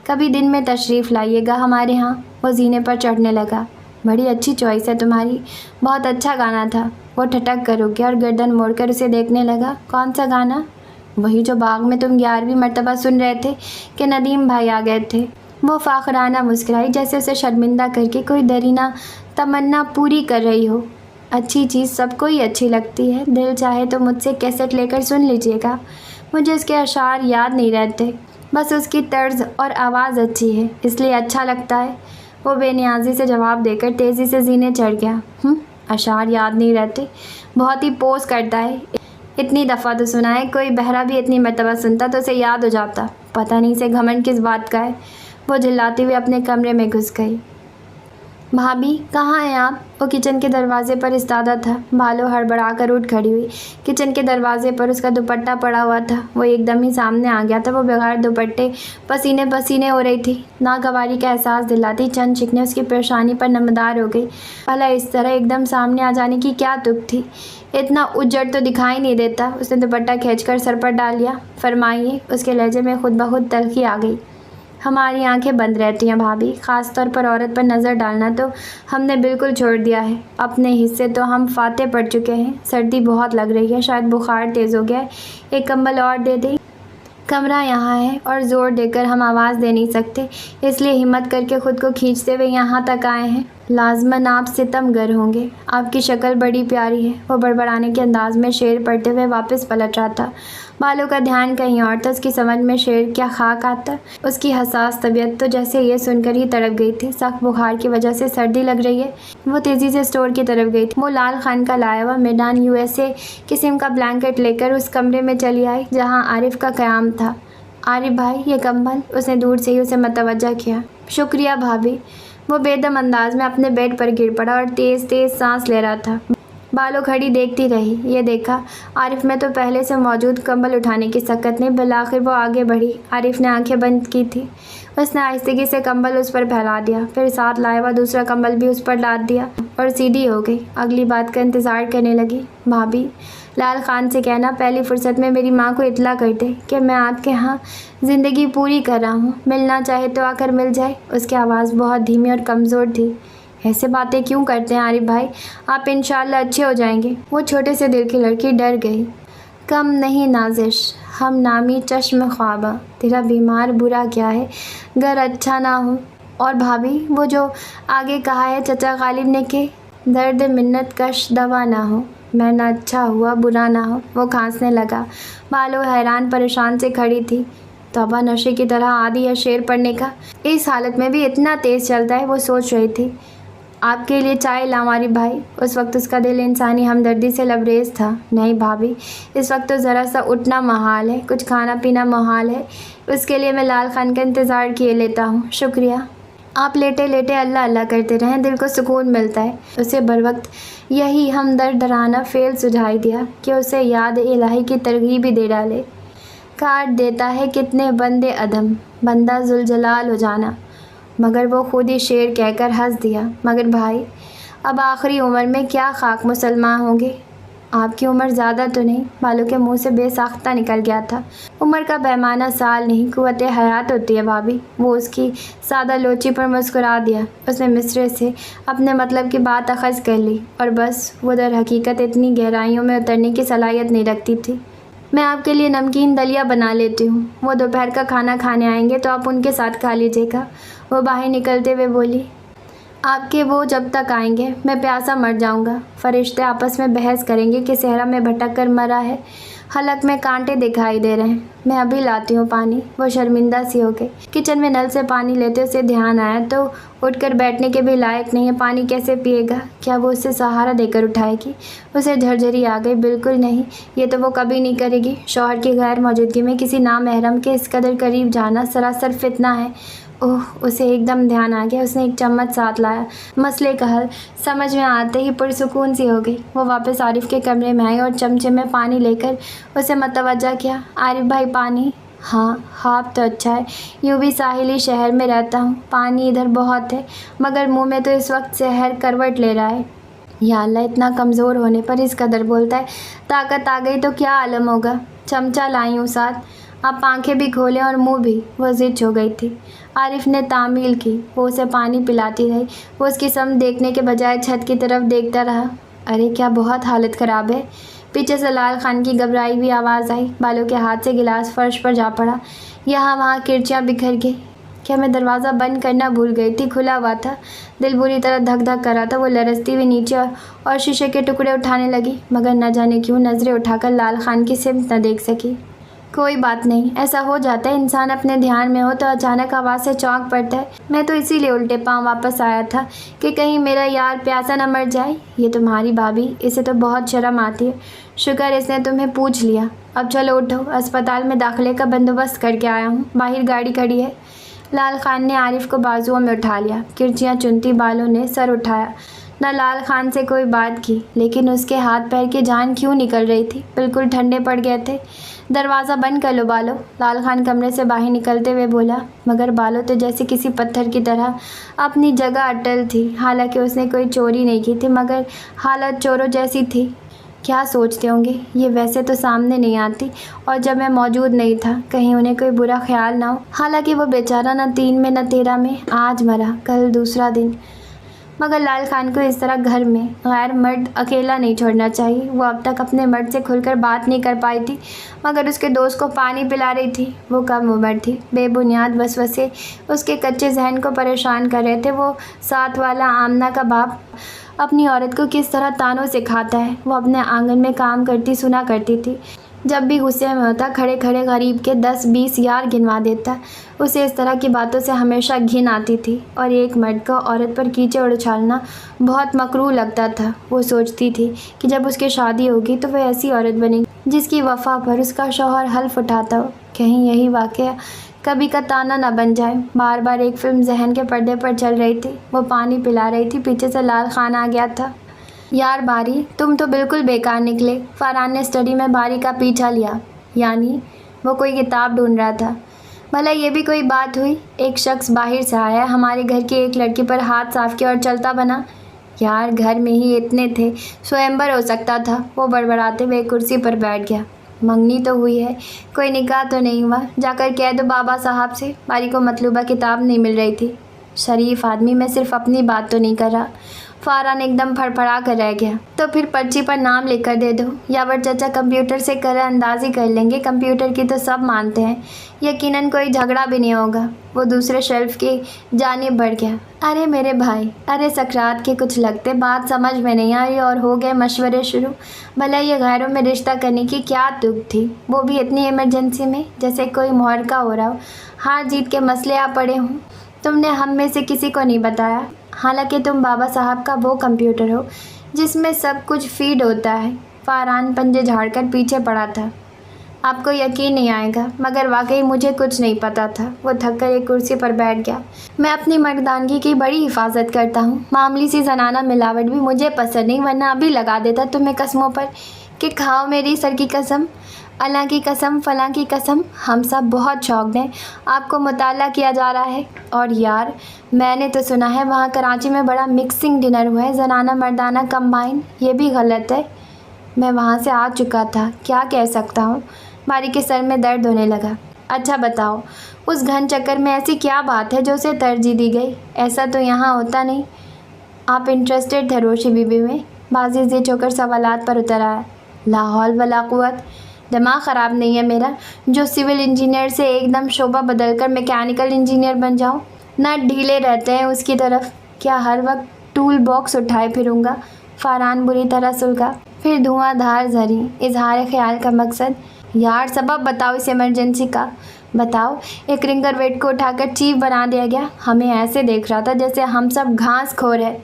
Speaker 1: कभी दिन में तशरीफ़ लाइएगा हमारे यहाँ। वो जीने पर चढ़ने लगा। बड़ी अच्छी चॉइस है तुम्हारी, बहुत अच्छा गाना था। वो ठटक कर रुक गया और गर्दन मोड़कर उसे देखने लगा। कौन सा गाना? वही जो बाग में तुम 11वीं मर्तबा सुन रहे थे कि नदीम भाई आ गए थे। वो फ़ाखराना मुस्कुराई, जैसे उसे शर्मिंदा करके कोई दरीना तमन्ना पूरी कर रही हो। अच्छी चीज़ सबको ही अच्छी लगती है। दिल चाहे तो मुझसे कैसेट लेकर सुन लीजिएगा। मुझे उसके अशार याद नहीं रहते, बस उसकी तर्ज और आवाज़ अच्छी है, इसलिए अच्छा लगता है। वो बेनियाजी से जवाब देकर तेज़ी से जीने चढ़ गया। अशार याद नहीं रहते? बहुत ही पोस करता है। इतनी दफ़ा तो सुना है, कोई बहरा भी इतनी मर्तबा सुनता तो उसे याद हो जाता। पता नहीं इसे घमंड किस बात का है। वो चिल्लाती हुई अपने कमरे में घुस गई। भाभी, कहाँ हैं आप? वो किचन के दरवाजे पर इस्तादा था। भालो हड़बड़ा कर उठ खड़ी हुई। किचन के दरवाजे पर उसका दुपट्टा पड़ा हुआ था। वो एकदम ही सामने आ गया था। वो बगैर दुपट्टे पसीने पसीने हो रही थी। नागवारी का एहसास दिलाती चंद चिकने उसकी परेशानी पर नमदार हो गई। भला इस तरह एकदम सामने आ जाने की क्या तुक थी? इतना उज्जड़ तो दिखाई नहीं देता। उसने दुपट्टा खींचकर सर पर डाल लिया। फरमाइए। उसके लहजे में खुद ब खुद तलखी आ गई। हमारी आंखें बंद रहती हैं भाभी, ख़ास तौर पर औरत पर नज़र डालना तो हमने बिल्कुल छोड़ दिया है। अपने हिस्से तो हम फाते पड़ चुके हैं। सर्दी बहुत लग रही है, शायद बुखार तेज़ हो गया है। एक कंबल और दे दें। कमरा यहाँ है और ज़ोर देकर हम आवाज़ दे नहीं सकते, इसलिए हिम्मत करके ख़ुद को खींचते हुए यहाँ तक आए हैं। लाजमन आप सितमगर होंगे, आपकी शक्ल बड़ी प्यारी है। वो बड़बड़ाने के अंदाज में शेर पढ़ते हुए वापस पलट रहा था। बालों का ध्यान कहीं और था। उसकी समझ में शेर क्या खाक आता। उसकी हसास तबीयत तो जैसे ये सुनकर ही तड़प गई थी। सख्त बुखार की वजह से सर्दी लग रही है। वो तेज़ी से स्टोर की तरफ गई थी। वो लाल खान का लाया हुआ मेडान USA किस्म का ब्लैंकेट लेकर उस कमरे में चली आई जहाँ आरिफ का क़याम था। आरिफ भाई, ये कंबल। उसने दूर से ही उसे मतवज्जा किया। शुक्रिया भाभी। वो बेदम अंदाज में अपने बेड पर गिर पड़ा और तेज़ तेज़ सांस ले रहा था। बालों खड़ी देखती रही। ये देखा, आरिफ में तो पहले से मौजूद कंबल उठाने की सकत नहीं। बिलाखिर वो आगे बढ़ी। आरिफ ने आंखें बंद की थी। उसने आहिस्तगी से कंबल उस पर फैला दिया, फिर साथ लाया हुआ दूसरा कंबल भी उस पर लाद दिया और सीधी हो गई। अगली बात का इंतज़ार करने लगी। भाभी, लाल खान से कहना पहली फुर्सत में मेरी माँ को इत्तला कर दे कि मैं आपके यहाँ ज़िंदगी पूरी कर रहा हूँ। मिलना चाहे तो आकर मिल जाए। उसकी आवाज़ बहुत धीमी और कमज़ोर थी। ऐसे बातें क्यों करते हैं आरिफ भाई? आप इंशाल्लाह अच्छे हो जाएंगे। वो छोटे से दिल की लड़की डर गई। कम नहीं नाजिश, हम नामी चश्म ख्वाबा। तेरा बीमार बुरा क्या है, घर अच्छा ना हो। और भाभी, वो जो आगे कहा है चचा गालिब ने कि दर्द मिन्नत कश दवा ना हो, मैं ना अच्छा हुआ बुरा ना हो। वो खांसने लगा। बालो हैरान परेशान से खड़ी थी। तौबा, नशे की तरह आदी है शेर पढ़ने का। इस हालत में भी इतना तेज़ चलता है। वो सोच रही थी। आपके लिए चाय लाऊं आरिफ भाई? उस वक्त उसका दिल इंसानी हमदर्दी से लबरेज था। नहीं भाभी, इस वक्त तो ज़रा सा उठना महाल है, कुछ खाना पीना मुहाल है। उसके लिए मैं लाल खान का इंतज़ार किए लेता हूँ। शुक्रिया। आप लेटे लेटे अल्लाह अल्लाह करते रहें, दिल को सुकून मिलता है। उसे बर वक्त यही हमदर्दाना फ़ेल सुझाई दिया कि उसे याद इलाही की तरगीब भी दे डाले। काट देता है कितने बंदे अदम, बंदा जुलजलाल हो जाना। मगर वो खुद ही शेर कहकर हंस दिया। मगर भाई, अब आखिरी उम्र में क्या खाक मुसलमान होंगे? आपकी उम्र ज़्यादा तो नहीं? बालों के मुंह से बेसाख्ता निकल गया था। उम्र का पैमाना साल नहीं, कुव्वत हयात होती है भाभी। वो उसकी सादा लोची पर मुस्कुरा दिया। उसने मिसरे से अपने मतलब की बात अखज़ कर ली और बस वो दर हकीकत इतनी गहराइयों में उतरने की सलाहियत नहीं रखती थी। मैं आपके लिए नमकीन दलिया बना लेती हूँ। वो दोपहर का खाना खाने आएंगे तो आप उनके साथ खा लीजिएगा। वो बाहर निकलते हुए बोली। आपके वो जब तक आएंगे मैं प्यासा मर जाऊंगा। फरिश्ते आपस में बहस करेंगे कि सहरा में भटक कर मरा है, हलक में कांटे दिखाई दे रहे हैं। मैं अभी लाती हूँ पानी। वो शर्मिंदा सी हो गई। किचन में नल से पानी लेते उसे ध्यान आया तो उठकर बैठने के भी लायक नहीं है। पानी कैसे पिएगा? क्या वो उसे सहारा देकर उठाएगी? उसे झरझरी आ गई। बिल्कुल नहीं, ये तो वो कभी नहीं करेगी। शौहर की गैर मौजूदगी में किसी नामहरम के इस कदर करीब जाना सरासर फितना है। ओह, उसे एकदम ध्यान आ गया। उसने एक चम्मच साथ लाया। मसले का हल समझ में आते ही पुरसुकून सी हो गई। वो वापस आरिफ के कमरे में आई और चमचे में पानी लेकर उसे मतवज्जा किया। आरिफ भाई, पानी? हाँ, ख्वाब तो अच्छा है। यूँ भी साहिली शहर में रहता हूँ, पानी इधर बहुत है, मगर मुँह में तो इस वक्त शहर करवट ले रहा है। या अल्लाह, इतना कमज़ोर होने पर इस कदर बोलता है। ताकत आ गई तो क्या आलम होगा। चमचा लाई हूँ साथ, आप आंखें भी खोलें और मुंह भी। वो ज़िद हो गई थी। आरिफ ने तामील की। वो उसे पानी पिलाती रही। वो उसकी सम देखने के बजाय छत की तरफ देखता रहा। अरे क्या बहुत हालत ख़राब है। पीछे से लाल खान की घबराई हुई आवाज़ आई। बालों के हाथ से गिलास फर्श पर जा पड़ा। यहाँ वहाँ किरचियाँ बिखर गई। क्या मैं दरवाज़ा बंद करना भूल गई थी? खुला हुआ था। दिल बुरी तरह धक धक कर रहा था। वो लरसती हुई नीचे और शीशे के टुकड़े उठाने लगी, मगर न जाने क्यों नज़रें उठाकर लाल खान की सिमत न देख सकी। कोई बात नहीं, ऐसा हो जाता है। इंसान अपने ध्यान में हो तो अचानक आवाज़ से चौंक पड़ता है। मैं तो इसीलिए उल्टे पाँव वापस आया था कि कहीं मेरा यार प्यासा न मर जाए। ये तुम्हारी भाभी, इसे तो बहुत शर्म आती है। शुक्र इसने तुम्हें पूछ लिया। अब चलो उठो, अस्पताल में दाखिले का बंदोबस्त करके आया हूँ। बाहर गाड़ी खड़ी है। लाल खान ने आरिफ को बाजुओं में उठा लिया। किरचियाँ चुनती बालों ने सर उठाया। न लाल खान से कोई बात की, लेकिन उसके हाथ पैर की जान क्यों निकल रही थी? बिल्कुल ठंडे पड़ गए थे। दरवाज़ा बंद कर लो बालो। लाल खान कमरे से बाहर निकलते हुए बोला। मगर बालो तो जैसे किसी पत्थर की तरह अपनी जगह अटल थी। हालांकि उसने कोई चोरी नहीं की थी, मगर हालत चोरों जैसी थी। क्या सोचते होंगे, ये वैसे तो सामने नहीं आती, और जब मैं मौजूद नहीं था कहीं उन्हें कोई बुरा ख्याल ना हो। हालांकि वो बेचारा न 3 में न 13 में आज मरा, कल दूसरा दिन। मगर लाल खान को इस तरह घर में गैर मर्द अकेला नहीं छोड़ना चाहिए। वो अब तक अपने मर्द से खुलकर बात नहीं कर पाई थी, मगर उसके दोस्त को पानी पिला रही थी। वो कम उम्र थी, बेबुनियाद वसवसे उसके कच्चे जहन को परेशान कर रहे थे। वो साथ वाला आमना का बाप अपनी औरत को किस तरह तानों से खाता है, वो अपने आंगन में काम करती सुना करती थी। जब भी गुस्से में होता खड़े खड़े गरीब के 10-20 यार गिनवा देता। उसे इस तरह की बातों से हमेशा घिन आती थी, और एक मर्द को औरत पर कीचड़ उछालना बहुत मकरूह लगता था। वो सोचती थी कि जब उसकी शादी होगी तो वह ऐसी औरत बनेगी जिसकी वफा पर उसका शौहर हल्फ उठाता हो। कहीं यही वाक़या कभी का ताना न बन जाए। बार बार एक फिल्म जहन के पर्दे पर चल रही थी। वो पानी पिला रही थी, पीछे से लाल खान आ गया था। यार बारी, तुम तो बिल्कुल बेकार निकले। फरहान ने स्टडी में बारी का पीछा लिया। यानी वो कोई किताब ढूंढ रहा था। भला ये भी कोई बात हुई? एक शख्स बाहर से आया, हमारे घर की एक लड़की पर हाथ साफ किया और चलता बना। यार घर में ही इतने थे, स्वयंवर हो सकता था। वो बड़बड़ाते हुए कुर्सी पर बैठ गया। मंगनी तो हुई है, कोई निकाह तो नहीं हुआ। जाकर कह दो बाबा साहब से। बारी को मतलूबा किताब नहीं मिल रही थी। शरीफ आदमी, मैं सिर्फ अपनी बात तो नहीं कर रहा। फरहान एकदम फड़फड़ा कर रह गया। तो फिर पर्ची पर नाम लिखकर दे दो। यावर चाचा कंप्यूटर से कर अंदाजी कर लेंगे, कंप्यूटर की तो सब मानते हैं। यकीनन कोई झगड़ा भी नहीं होगा। वो दूसरे शेल्फ की जानिब बढ़ गया। अरे मेरे भाई, अरे सकरात के कुछ लगते, बात समझ में नहीं आई और हो गए मशवरे शुरू। भला ये गैरों में रिश्ता करने की क्या तुक थी, वो भी इतनी इमरजेंसी में, जैसे कोई मुहर्का हो रहा हो, हार जीत के मसले आ पड़े हों। तुमने हम में से किसी को नहीं बताया, हालांकि तुम बाबा साहब का वो कंप्यूटर हो जिसमें सब कुछ फीड होता है। फरहान पंजे झाड़कर पीछे पड़ा था। आपको यकीन नहीं आएगा, मगर वाकई मुझे कुछ नहीं पता था। वो थककर एक कुर्सी पर बैठ गया। मैं अपनी मर्दानगी की बड़ी हिफाजत करता हूँ। मामूली सी जनाना मिलावट भी मुझे पसंद नहीं, वरना अभी लगा देता तुम्हें कस्मों पर कि खाओ मेरी सर की कसम, अल्लाह की कसम, फलां की कसम। हम सब बहुत शौक़ हैं, आपको मुताला किया जा रहा है। और यार मैंने तो सुना है वहाँ कराची में बड़ा मिक्सिंग डिनर हुआ है, जनाना मर्दाना कंबाइन। ये भी गलत है? मैं वहाँ से आ चुका था, क्या कह सकता हूँ। बारी के सर में दर्द होने लगा। अच्छा बताओ, उस घन चक्कर में ऐसी क्या बात है जो उसे तरजीह दी गई? ऐसा तो यहाँ होता नहीं। आप इंटरेस्टेड थे रोशी बीबी में? बाजी ज़िद होकर सवालात पर उतर आया। ला हौल वला कुव्वत, दिमाग ख़राब नहीं है मेरा जो सिविल इंजीनियर से एकदम शोबा बदलकर मैकेनिकल इंजीनियर बन जाऊँ। नट ढीले रहते हैं उसकी तरफ। क्या हर वक्त टूल बॉक्स उठाए फिरूँगा? फरहान बुरी तरह सुलगा, फिर धुआंधार झरी। इजहार ख्याल का मकसद? यार सबब बताओ इस इमरजेंसी का, बताओ। एक रिंगर वेट को उठाकर चीफ बना दिया गया। हमें ऐसे देख रहा था जैसे हम सब घास खोर है।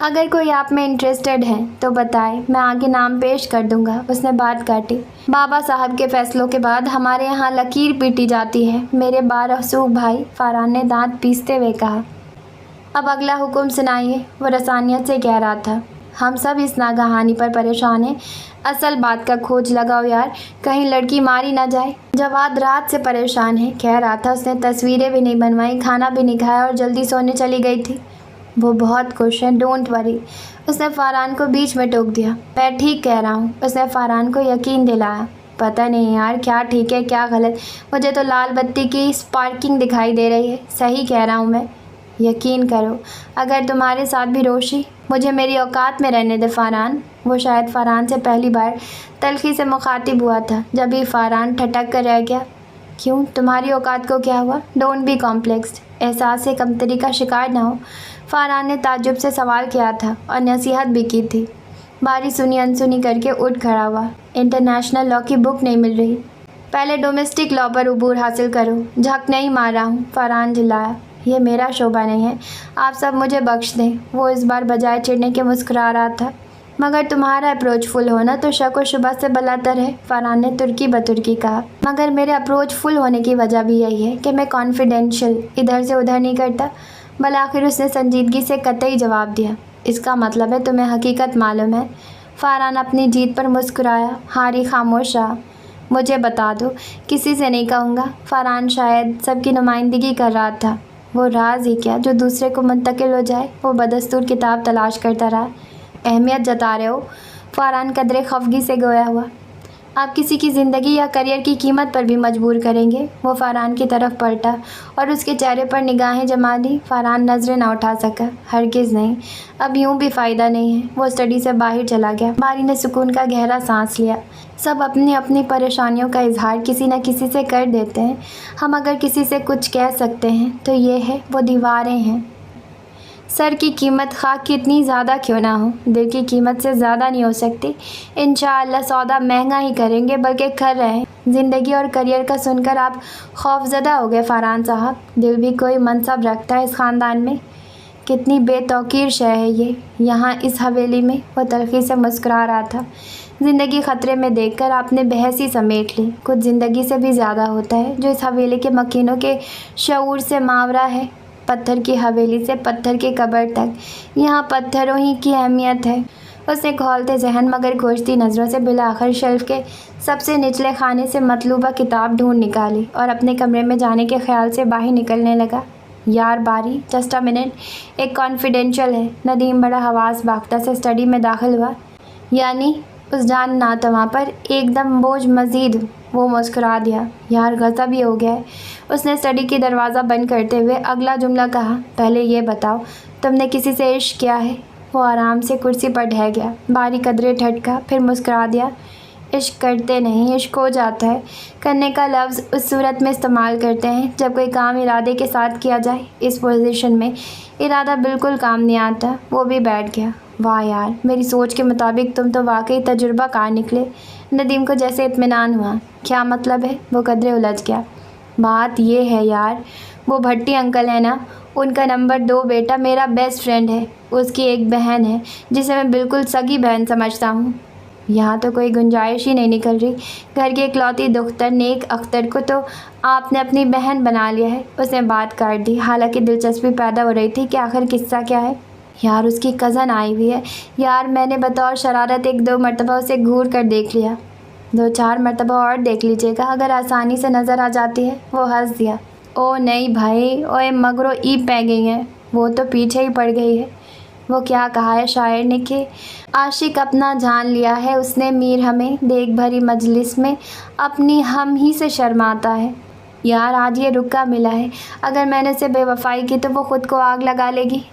Speaker 1: अगर कोई आप में इंटरेस्टेड है तो बताए, मैं आगे नाम पेश कर दूंगा। उसने बात काटी। बाबा साहब के फैसलों के बाद हमारे यहाँ लकीर पीटी जाती है मेरे बारसूख भाई, फरहान ने दांत पीसते हुए कहा। अब अगला हुक्म सुनाइए, वो रसानियत से कह रहा था। हम सब इस नागहानी पर परेशान हैं। असल बात का खोज लगाओ यार, कहीं लड़की मारी ना जाए। जवाद रात से परेशान है, कह रहा था उसने तस्वीरें भी नहीं बनवाई, खाना भी नहीं खाया और जल्दी सोने चली गई थी। वो बहुत खुश है, डोंट वरी। उसने फरहान को बीच में टोक दिया। मैं ठीक कह रहा हूँ, उसने फरहान को यकीन दिलाया। पता नहीं यार क्या ठीक है क्या गलत, मुझे तो लाल बत्ती की स्पार्किंग दिखाई दे रही है। सही कह रहा हूँ मैं, यकीन करो। अगर तुम्हारे साथ भी रोशी, मुझे मेरी औकात में रहने दे फरहान। वो शायद फरहान से पहली बार तल्खी से मुखातिब हुआ था, जब भी फरहान ठटक कर रह गया। क्यों, तुम्हारी औकात को क्या हुआ? डोंट बी कॉम्प्लेक्स्ड, एहसास से कमतरी का शिकार ना हो। फरहान ने ताज्जुब से सवाल किया था और नसीहत भी की थी। बारी सुनी अनसुनी करके उठ खड़ा हुआ। इंटरनेशनल लॉ की बुक नहीं मिल रही, पहले डोमेस्टिक लॉ पर उबूर हासिल करो। झक नहीं मार रहा हूँ, फरहान चिल्लाया। ये मेरा शोभा नहीं है, आप सब मुझे बख्श दें। वो इस बार बजाय चिढ़ने के मुस्कुरा रहा था। मगर तुम्हारा अप्रोच फुल होना तो शक व शुबा से बलातर है, फरहान ने तुर्की बतुर्की कहा। मगर मेरे अप्रोच फुल होने की वजह भी यही है कि मैं कॉन्फिडेंशियल इधर से उधर नहीं करता। भला आखिर उसने संजीदगी से कतई जवाब दिया। इसका मतलब है तुम्हें हकीकत मालूम है। फरहान अपनी जीत पर मुस्कुराया। हारी खामोश रहा। मुझे बता दो, किसी से नहीं कहूँगा। फरहान शायद सबकी नुमाइंदगी कर रहा था। वो राज ही क्या जो दूसरे को मुंतकिल हो जाए। वो बदस्तूर किताब तलाश करता रहा। अहमियत जता रहे हो? फ़रहान कदरे खफगी से गोया हुआ। आप किसी की ज़िंदगी या करियर की कीमत पर भी मजबूर करेंगे। वो फ़रहान की तरफ पलटा और उसके चेहरे पर निगाहें जमा दी। फ़रहान नज़रें ना उठा सका। हरगिज़ नहीं, अब यूँ भी फ़ायदा नहीं है। वो स्टडी से बाहर चला गया। बारी ने सुकून का गहरा सांस लिया। सब अपनी अपनी परेशानियों का इजहार किसी न किसी से कर देते हैं। हम अगर किसी से कुछ कह सकते हैं तो ये है, वो दीवारें हैं। सर की कीमत खाक कितनी ज़्यादा क्यों ना हो, दिल की कीमत से ज़्यादा नहीं हो सकती। इंशाअल्लाह सौदा महंगा ही करेंगे, बल्कि कर रहे हैं। ज़िंदगी और करियर का सुनकर आप खौफज़दा हो गए फ़रहान साहब। दिल भी कोई मनसब रखता है इस ख़ानदान में। कितनी बेतौकीर शय है ये, यहाँ इस हवेली में। वो तल्खी से मुस्कुरा रहा था। ज़िंदगी ख़तरे में देखकर आपने बहस ही समेट ली। कुछ ज़िंदगी से भी ज़्यादा होता है जो इस हवेली के मकीनों के शऊर से मावरा है। पत्थर की हवेली से पत्थर की कब्र तक, यहाँ पत्थरों ही की अहमियत है। उसने खौलते जहन मगर खोजती नज़रों से बिलाखिर शेल्फ के सबसे निचले खाने से मतलूबा किताब ढूंढ निकाली और अपने कमरे में जाने के ख्याल से बाहर निकलने लगा। यार बारी, जस्ट अ मिनट, एक कॉन्फिडेंशियल है। नदीम बड़ा हवास बाख्ता से स्टडी में दाखिल हुआ। यानी उस जान नातवा पर एकदम बोझ मज़ीद। वो मुस्कुरा दिया। यार गज़ब ही हो गया है। उसने स्टडी की दरवाज़ा बंद करते हुए अगला जुमला कहा, पहले ये बताओ तुमने किसी से इश्क किया है? वो आराम से कुर्सी पर ढह गया। बारी कदरे ठटका, फिर मुस्कुरा दिया। इश्क करते नहीं, इश्क हो जाता है। करने का लफ्ज़ उस सूरत में इस्तेमाल करते हैं जब कोई काम इरादे के साथ किया जाए। इस पोजीशन में इरादा बिल्कुल काम नहीं आता। वो भी बैठ गया। वाह यार, मेरी सोच के मुताबिक तुम तो वाकई तजुर्बाकार निकले। नदीम को जैसे इत्मीनान हुआ। क्या मतलब है? वो कदरे उलझ गया। बात ये है यार, वो भट्टी अंकल है ना, उनका नंबर 2 बेटा मेरा बेस्ट फ्रेंड है। उसकी एक बहन है जिसे मैं बिल्कुल सगी बहन समझता हूँ। यहाँ तो कोई गुंजाइश ही नहीं निकल रही। घर की इकलौती दुख्तर नेक अख्तर को तो आपने अपनी बहन बना लिया है। उसने बात काट दी। हालांकि दिलचस्पी पैदा हो रही थी कि आखिर किस्सा क्या है। यार उसकी कज़न आई हुई है। यार मैंने बतौर शरारत 1-2 मरतबा उसे घूर कर देख लिया। 2-4 मरतबा और देख लीजिएगा, अगर आसानी से नज़र आ जाती है। वो हंस दिया। ओ नहीं भाई, ओए मगरो ई पै गई हैं, वो तो पीछे ही पड़ गई है। वो क्या कहा है शायर ने कि आशिक अपना जान लिया है उसने मीर हमें, देख भरी मजलिस में अपनी हम ही से शर्माता है। यार आज ये रुक्का मिला है, अगर मैंने उसे बेवफाई की तो वो ख़ुद को आग लगा लेगी।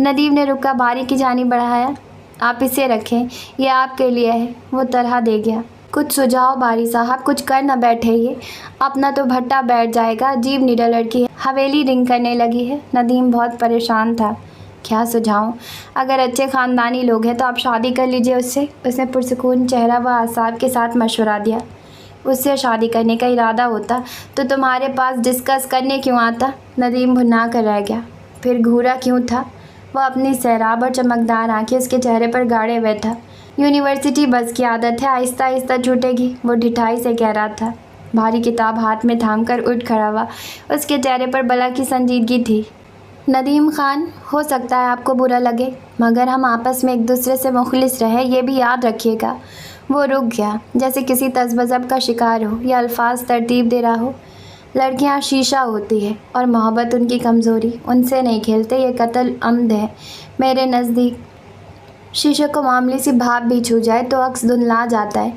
Speaker 1: नदीम ने रुक्का बारी की जानी बढ़ाया। आप इसे रखें, ये आपके लिए है। वो तरह दे गया। कुछ सुझाव बारी साहब, कुछ कर न बैठे ये, अपना तो भट्टा बैठ जाएगा। अजीब निडर लड़की है। हवेली रिंग करने लगी है। नदीम बहुत परेशान था। क्या सुझाऊं? अगर अच्छे ख़ानदानी लोग हैं तो आप शादी कर लीजिए उससे। उसने पुरसुकून चेहरा व आसाब के साथ मशवरा दिया। उससे शादी करने का इरादा होता तो तुम्हारे पास डिस्कस करने क्यों आता? नदीम भुना कर रह गया। फिर घूरा क्यों था? वह अपनी सैराब और चमकदार आंखें उसके चेहरे पर गाड़े हुए था। यूनिवर्सिटी बस की आदत है, आहिस्ता आहिस्ता छूटेगी। वो ढिठाई से कह रहा था। भारी किताब हाथ में थामकर उठ खड़ा हुआ। उसके चेहरे पर बला की संजीदगी थी। नदीम खान, हो सकता है आपको बुरा लगे, मगर हम आपस में एक दूसरे से मुखलिस रहे, ये भी याद रखिएगा। वो रुक गया, जैसे किसी तज़बज़ब का शिकार हो या अल्फाज तरतीब दे रहा हो। लड़कियां शीशा होती है और मोहब्बत उनकी कमज़ोरी। उनसे नहीं खेलते, ये कत्ल अम्द है मेरे नज़दीक। शीशे को मामूली सी भाप भी छू जाए तो अक्स धुंधला जाता है।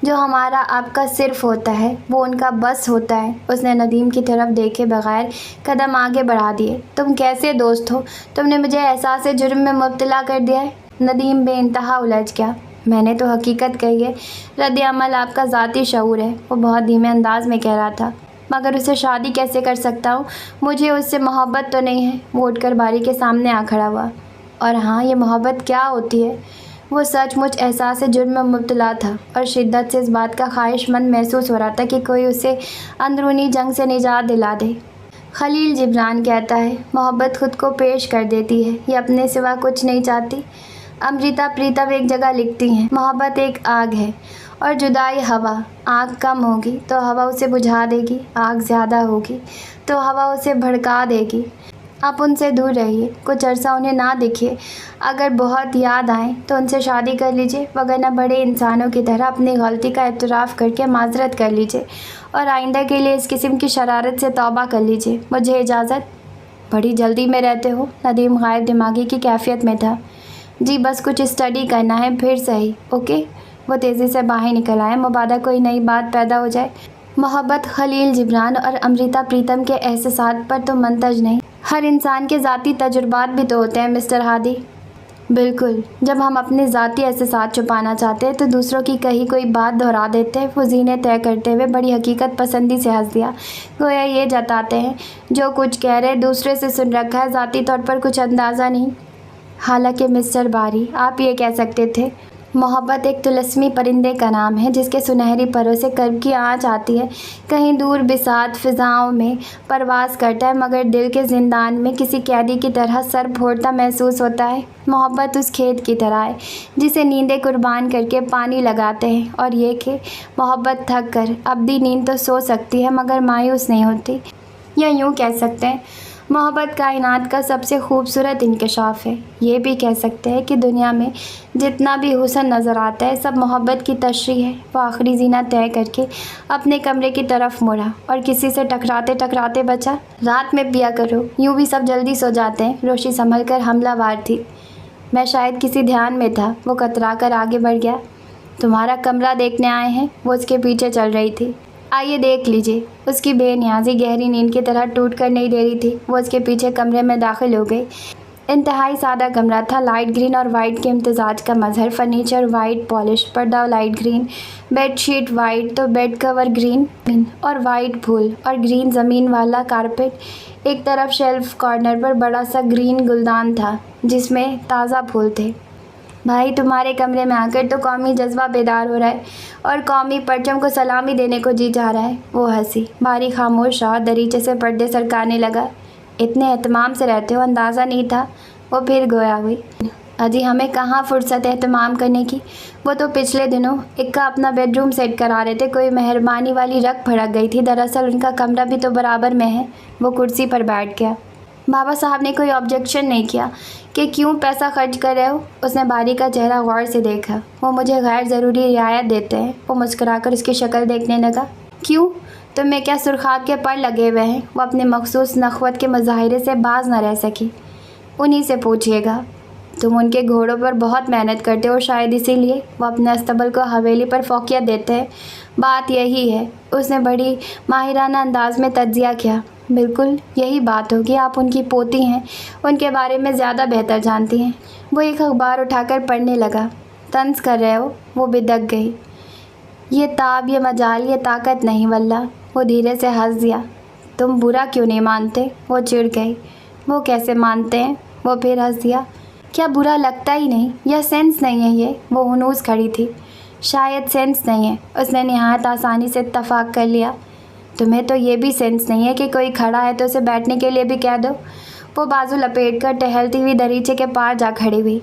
Speaker 1: जो हमारा आपका सिर्फ होता है वो उनका बस होता है। उसने नदीम की तरफ देखे बगैर कदम आगे बढ़ा दिए। तुम कैसे दोस्त हो? तुमने मुझे एहसास जुर्म में मुब्तला कर दिया है। नदीम बेइंतहा उलझ गया। मैंने तो हकीकत कही है, रद्द अमल आपका ज़ाती शऊर है। वो बहुत धीमे अंदाज में कह रहा था। मगर उसे शादी कैसे कर सकता हूँ? मुझे उससे मोहब्बत तो नहीं है। वो उठकर बारी के सामने आ खड़ा हुआ। और हाँ, ये मोहब्बत क्या होती है? वो सचमुच एहसास जुर्म में मुब्तला था और शिद्दत से इस बात का ख्वाहिशमंद महसूस हो रहा था कि कोई उसे अंदरूनी जंग से निजात दिला दे। खलील जिब्रान कहता है, मोहब्बत खुद को पेश कर देती है, ये अपने सिवा कुछ नहीं चाहती। अमृता प्रीतम एक जगह लिखती हैं, मोहब्बत एक आग है और जुदाई हवा। आग कम होगी तो हवा उसे बुझा देगी, आग ज़्यादा होगी तो हवा उसे भड़का देगी। आप उनसे दूर रहिए, कुछ अरसा उन्हें ना दिखिए। अगर बहुत याद आए तो उनसे शादी कर लीजिए, वगरना बड़े इंसानों की तरह अपनी गलती का एतराफ़ करके माजरत कर लीजिए और आइंदा के लिए इस किस्म की शरारत से तौबा कर लीजिए। मुझे इजाज़त। बड़ी जल्दी में रहते हो। नदीम गायब दिमागी की कैफियत में था। जी बस कुछ स्टडी करना है, फिर सही। ओके। वो तेज़ी से बाहर निकल आए, मुबादा कोई नई बात पैदा हो जाए। मोहब्बत खलील जिब्रान और अमृता प्रीतम के एहसासात पर तो मंतज नहीं, हर इंसान के ज़ाती तजुर्बात भी तो होते हैं मिस्टर हादी। बिल्कुल, जब हम अपने ज़ाती एहसासात छुपाना चाहते हैं तो दूसरों की कही कोई बात दोहरा देते हैं। फुज़ी ने तय करते हुए बड़ी हकीकत पसंदी से हंस दिया। गोया ये जताते हैं जो कुछ कह रहे दूसरे से सुन रखा है, ज़ाती तौर पर कुछ अंदाज़ा नहीं। हालांकि मिस्टर बारी, आप ये कह सकते थे। मोहब्बत एक तिलस्मी परिंदे का नाम है जिसके सुनहरी परों से कर्ब की आँच आती है, कहीं दूर बिसात फ़िज़ाओं में परवास करता है, मगर दिल के ज़िंदान में किसी कैदी की तरह सर फोड़ता महसूस होता है। मोहब्बत उस खेत की तरह है जिसे नींदें कुर्बान करके पानी लगाते हैं, और ये कि मोहब्बत थक कर अब्दी नींद तो सो सकती है मगर मायूस नहीं होती। या यूँ कह सकते हैं मोहब्बत कायनात का सबसे खूबसूरत इंकशाफ है। ये भी कह सकते हैं कि दुनिया में जितना भी हुस्न नज़र आता है सब मोहब्बत की तशरीह है। वो आखिरी जीना तय करके अपने कमरे की तरफ मुड़ा और किसी से टकराते टकराते बचा। रात में पिया करो, यूँ भी सब जल्दी सो जाते हैं। रोशी संभल कर हमलावार थी। मैं शायद किसी ध्यान में था। वो कतरा कर आगे बढ़ गया। तुम्हारा कमरा देखने आए हैं। वो उसके पीछे चल रही थी। आइए देख लीजिए। उसकी बेनियाजी गहरी नींद की तरह टूट कर नहीं दे रही थी। वो उसके पीछे कमरे में दाखिल हो गई। इंतहाई सादा कमरा था। लाइट ग्रीन और वाइट के इम्तजाज का मजहर। फर्नीचर वाइट पॉलिश, पर्दा लाइट ग्रीन, बेडशीट वाइट तो बेड कवर ग्रीन और वाइट फूल और ग्रीन ज़मीन वाला कारपेट। एक तरफ शेल्फ कॉर्नर पर बड़ा सा ग्रीन गुलदान था जिसमें ताज़ा फूल थे। भाई तुम्हारे कमरे में आकर तो कौमी जज्बा बेदार हो रहा है और कौमी परचम को सलामी देने को जी जा रहा है। वो हंसी। बारी खामोश रहा, दरीचे से पर्दे सरकाने लगा। इतने एहतमाम से रहते हो, अंदाज़ा नहीं था। वो फिर गोया हुई। अजी हमें कहाँ फुर्सत है एहतमाम करने की। वो तो पिछले दिनों इक्का अपना बेडरूम सेट करा रहे थे, कोई मेहरबानी वाली रग भड़क गई थी। दरअसल उनका कमरा भी तो बराबर में है। वो कुर्सी पर बैठ गया। बाबा साहब ने कोई ऑब्जेक्शन नहीं किया कि क्यों पैसा खर्च कर रहे हो। उसने बारी का चेहरा गौर से देखा। वो मुझे गैर ज़रूरी रियायत देते हैं। वो मुस्कुराकर उसकी शक्ल देखने लगा। क्यों, तुम्हें क्या सुर्खाब के पर लगे हुए हैं। वो अपने मखसूस नखवत के मुजाहिरे से बाज न रह सकी। उन्हीं से पूछिएगा। तुम उनके घोड़ों पर बहुत मेहनत करते हो, शायद इसीलिए वो अपने अस्तबल को हवेली पर फौकियत देते हैं। बात यही है। उसने बड़ी माहिराना अंदाज में तज्जिया किया। बिल्कुल यही बात होगी। आप उनकी पोती हैं, उनके बारे में ज़्यादा बेहतर जानती हैं। वो एक अखबार उठाकर पढ़ने लगा। तंज कर रहे हो। वो बिदक गई। ये ताब, ये मजाल, ये ताकत नहीं वल्ला। वो धीरे से हंस दिया। तुम बुरा क्यों नहीं मानते। वो चिढ़ गई। वो कैसे मानते हैं। वो फिर हंस दिया। क्या बुरा लगता ही नहीं, या सेंस नहीं है ये। वो हुनूस खड़ी थी। शायद सेंस नहीं है। उसने निहायत आसानी से इत्तफाक कर लिया। तुम्हें तो ये भी सेंस नहीं है कि कोई खड़ा है तो उसे बैठने के लिए भी कह दो। वो बाजू लपेट कर टहलती हुई दरीचे के पार जा खड़ी हुई।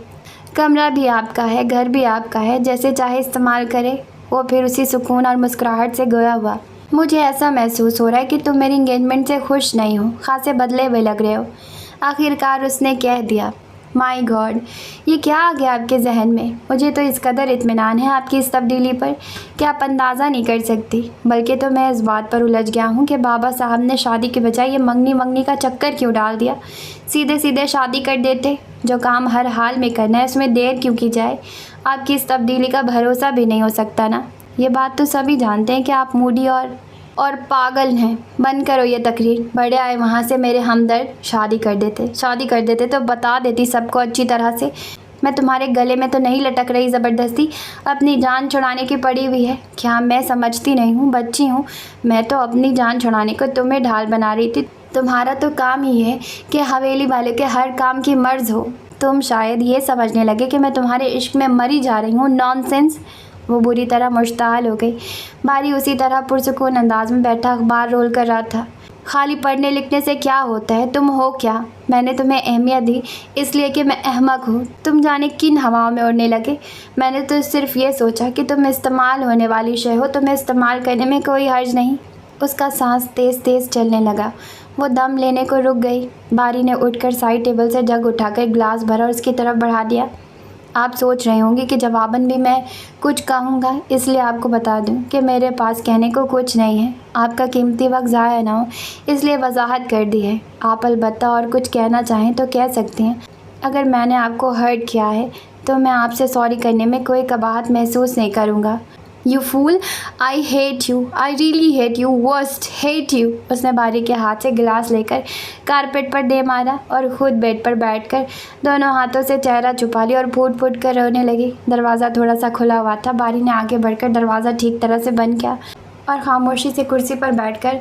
Speaker 1: कमरा भी आपका है, घर भी आपका है, जैसे चाहे इस्तेमाल करे। वो फिर उसी सुकून और मुस्कुराहट से गोया हुआ। मुझे ऐसा महसूस हो रहा है कि तुम मेरी इंगेजमेंट से खुश नहीं हो, खासे बदले हुए लग रहे हो। आखिरकार उसने कह दिया। माय गॉड, ये क्या आ गया आपके जहन में। मुझे तो इस कदर इत्मीनान है आपकी इस तब्दीली पर कि आप अंदाज़ा नहीं कर सकती। बल्कि तो मैं इस बात पर उलझ गया हूँ कि बाबा साहब ने शादी के बजाय ये मंगनी का चक्कर क्यों डाल दिया। सीधे सीधे शादी कर देते। जो काम हर हाल में करना है उसमें देर क्यों की जाए। आपकी इस तब्दीली का भरोसा भी नहीं हो सकता ना। ये बात तो सभी जानते हैं कि आप मूडी और पागल हैं। बंद करो ये तकरीर। बड़े आए वहाँ से मेरे हमदर्द। शादी कर देते तो बता देती सबको अच्छी तरह से। मैं तुम्हारे गले में तो नहीं लटक रही ज़बरदस्ती, अपनी जान छुड़ाने की पड़ी हुई है। क्या मैं समझती नहीं हूँ, बच्ची हूँ मैं तो। अपनी जान छुड़ाने को तुम्हें ढाल बना रही थी। तुम्हारा तो काम ही है कि हवेली वाले के हर काम की मर्ज़ हो। तुम शायद ये समझने लगे कि मैं तुम्हारे इश्क में मरी जा रही हूँ। नॉनसेंस। वो बुरी तरह मुश्ताल हो गई। बारी उसी तरह पुरसुकून अंदाज में बैठा अखबार रोल कर रहा था। खाली पढ़ने लिखने से क्या होता है। तुम हो क्या। मैंने तुम्हें अहमियत दी इसलिए कि मैं अहमक हूँ। तुम जाने किन हवाओं में उड़ने लगे। मैंने तो सिर्फ ये सोचा कि तुम इस्तेमाल होने वाली शय हो, तुम्हें इस्तेमाल करने में कोई हर्ज नहीं। उसका सांस तेज़ तेज़ चलने लगा। वो दम लेने को रुक गई। बारी ने उठकर साइड टेबल से जग उठाकर गिलास भरा और उसकी तरफ बढ़ा दिया। आप सोच रहे होंगे कि जवाबन भी मैं कुछ कहूँगा, इसलिए आपको बता दूं कि मेरे पास कहने को कुछ नहीं है। आपका कीमती वक्त ज़ाया ना हो इसलिए वजाहत कर दी है। आप अलबत्ता और कुछ कहना चाहें तो कह सकती हैं। अगर मैंने आपको हर्ट किया है तो मैं आपसे सॉरी करने में कोई कबाहत महसूस नहीं करूँगा। You fool, I hate you, I really hate you, worst hate you. उसने बारी के हाथ से गिलास लेकर कारपेट पर दे मारा और ख़ुद बेड पर बैठकर दोनों हाथों से चेहरा छुपा लिया और फूट फूट कर रोने लगी। दरवाज़ा थोड़ा सा खुला हुआ था। बारी ने आगे बढ़कर दरवाज़ा ठीक तरह से बंद किया और खामोशी से कुर्सी पर बैठकर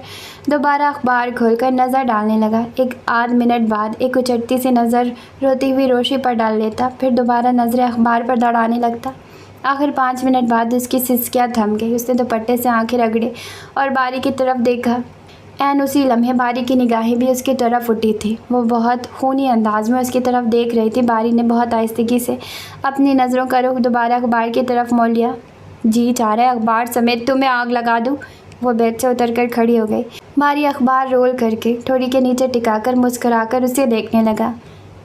Speaker 1: दोबारा अखबार खोलकर नज़र डालने लगा। एक आध मिनट बाद एक उचटती सी नज़र रोती हुई रोशी पर डाल लेता, फिर दोबारा नज़रें अखबार पर दौड़ाने लगता। आखिर 5 मिनट बाद उसकी सिसकियाँ थम गई। उसने दुपट्टे से आंखें रगड़ी और बारी की तरफ देखा। ऐन उसी लम्हे बारी की निगाहें भी उसकी तरफ उठी थी। वो बहुत खूनी अंदाज में उसकी तरफ देख रही थी। बारी ने बहुत आहिस्तगी से अपनी नज़रों का रुख दोबारा अखबार की तरफ मोड़ लिया। जी चाह रहा है अखबार समेत तुम्हें आग लगा दूँ। वो बेड से उतरकर खड़ी हो गई। बारी अखबार रोल करके ठोड़ी के नीचे टिकाकर मुस्कुराकर उसे देखने लगा।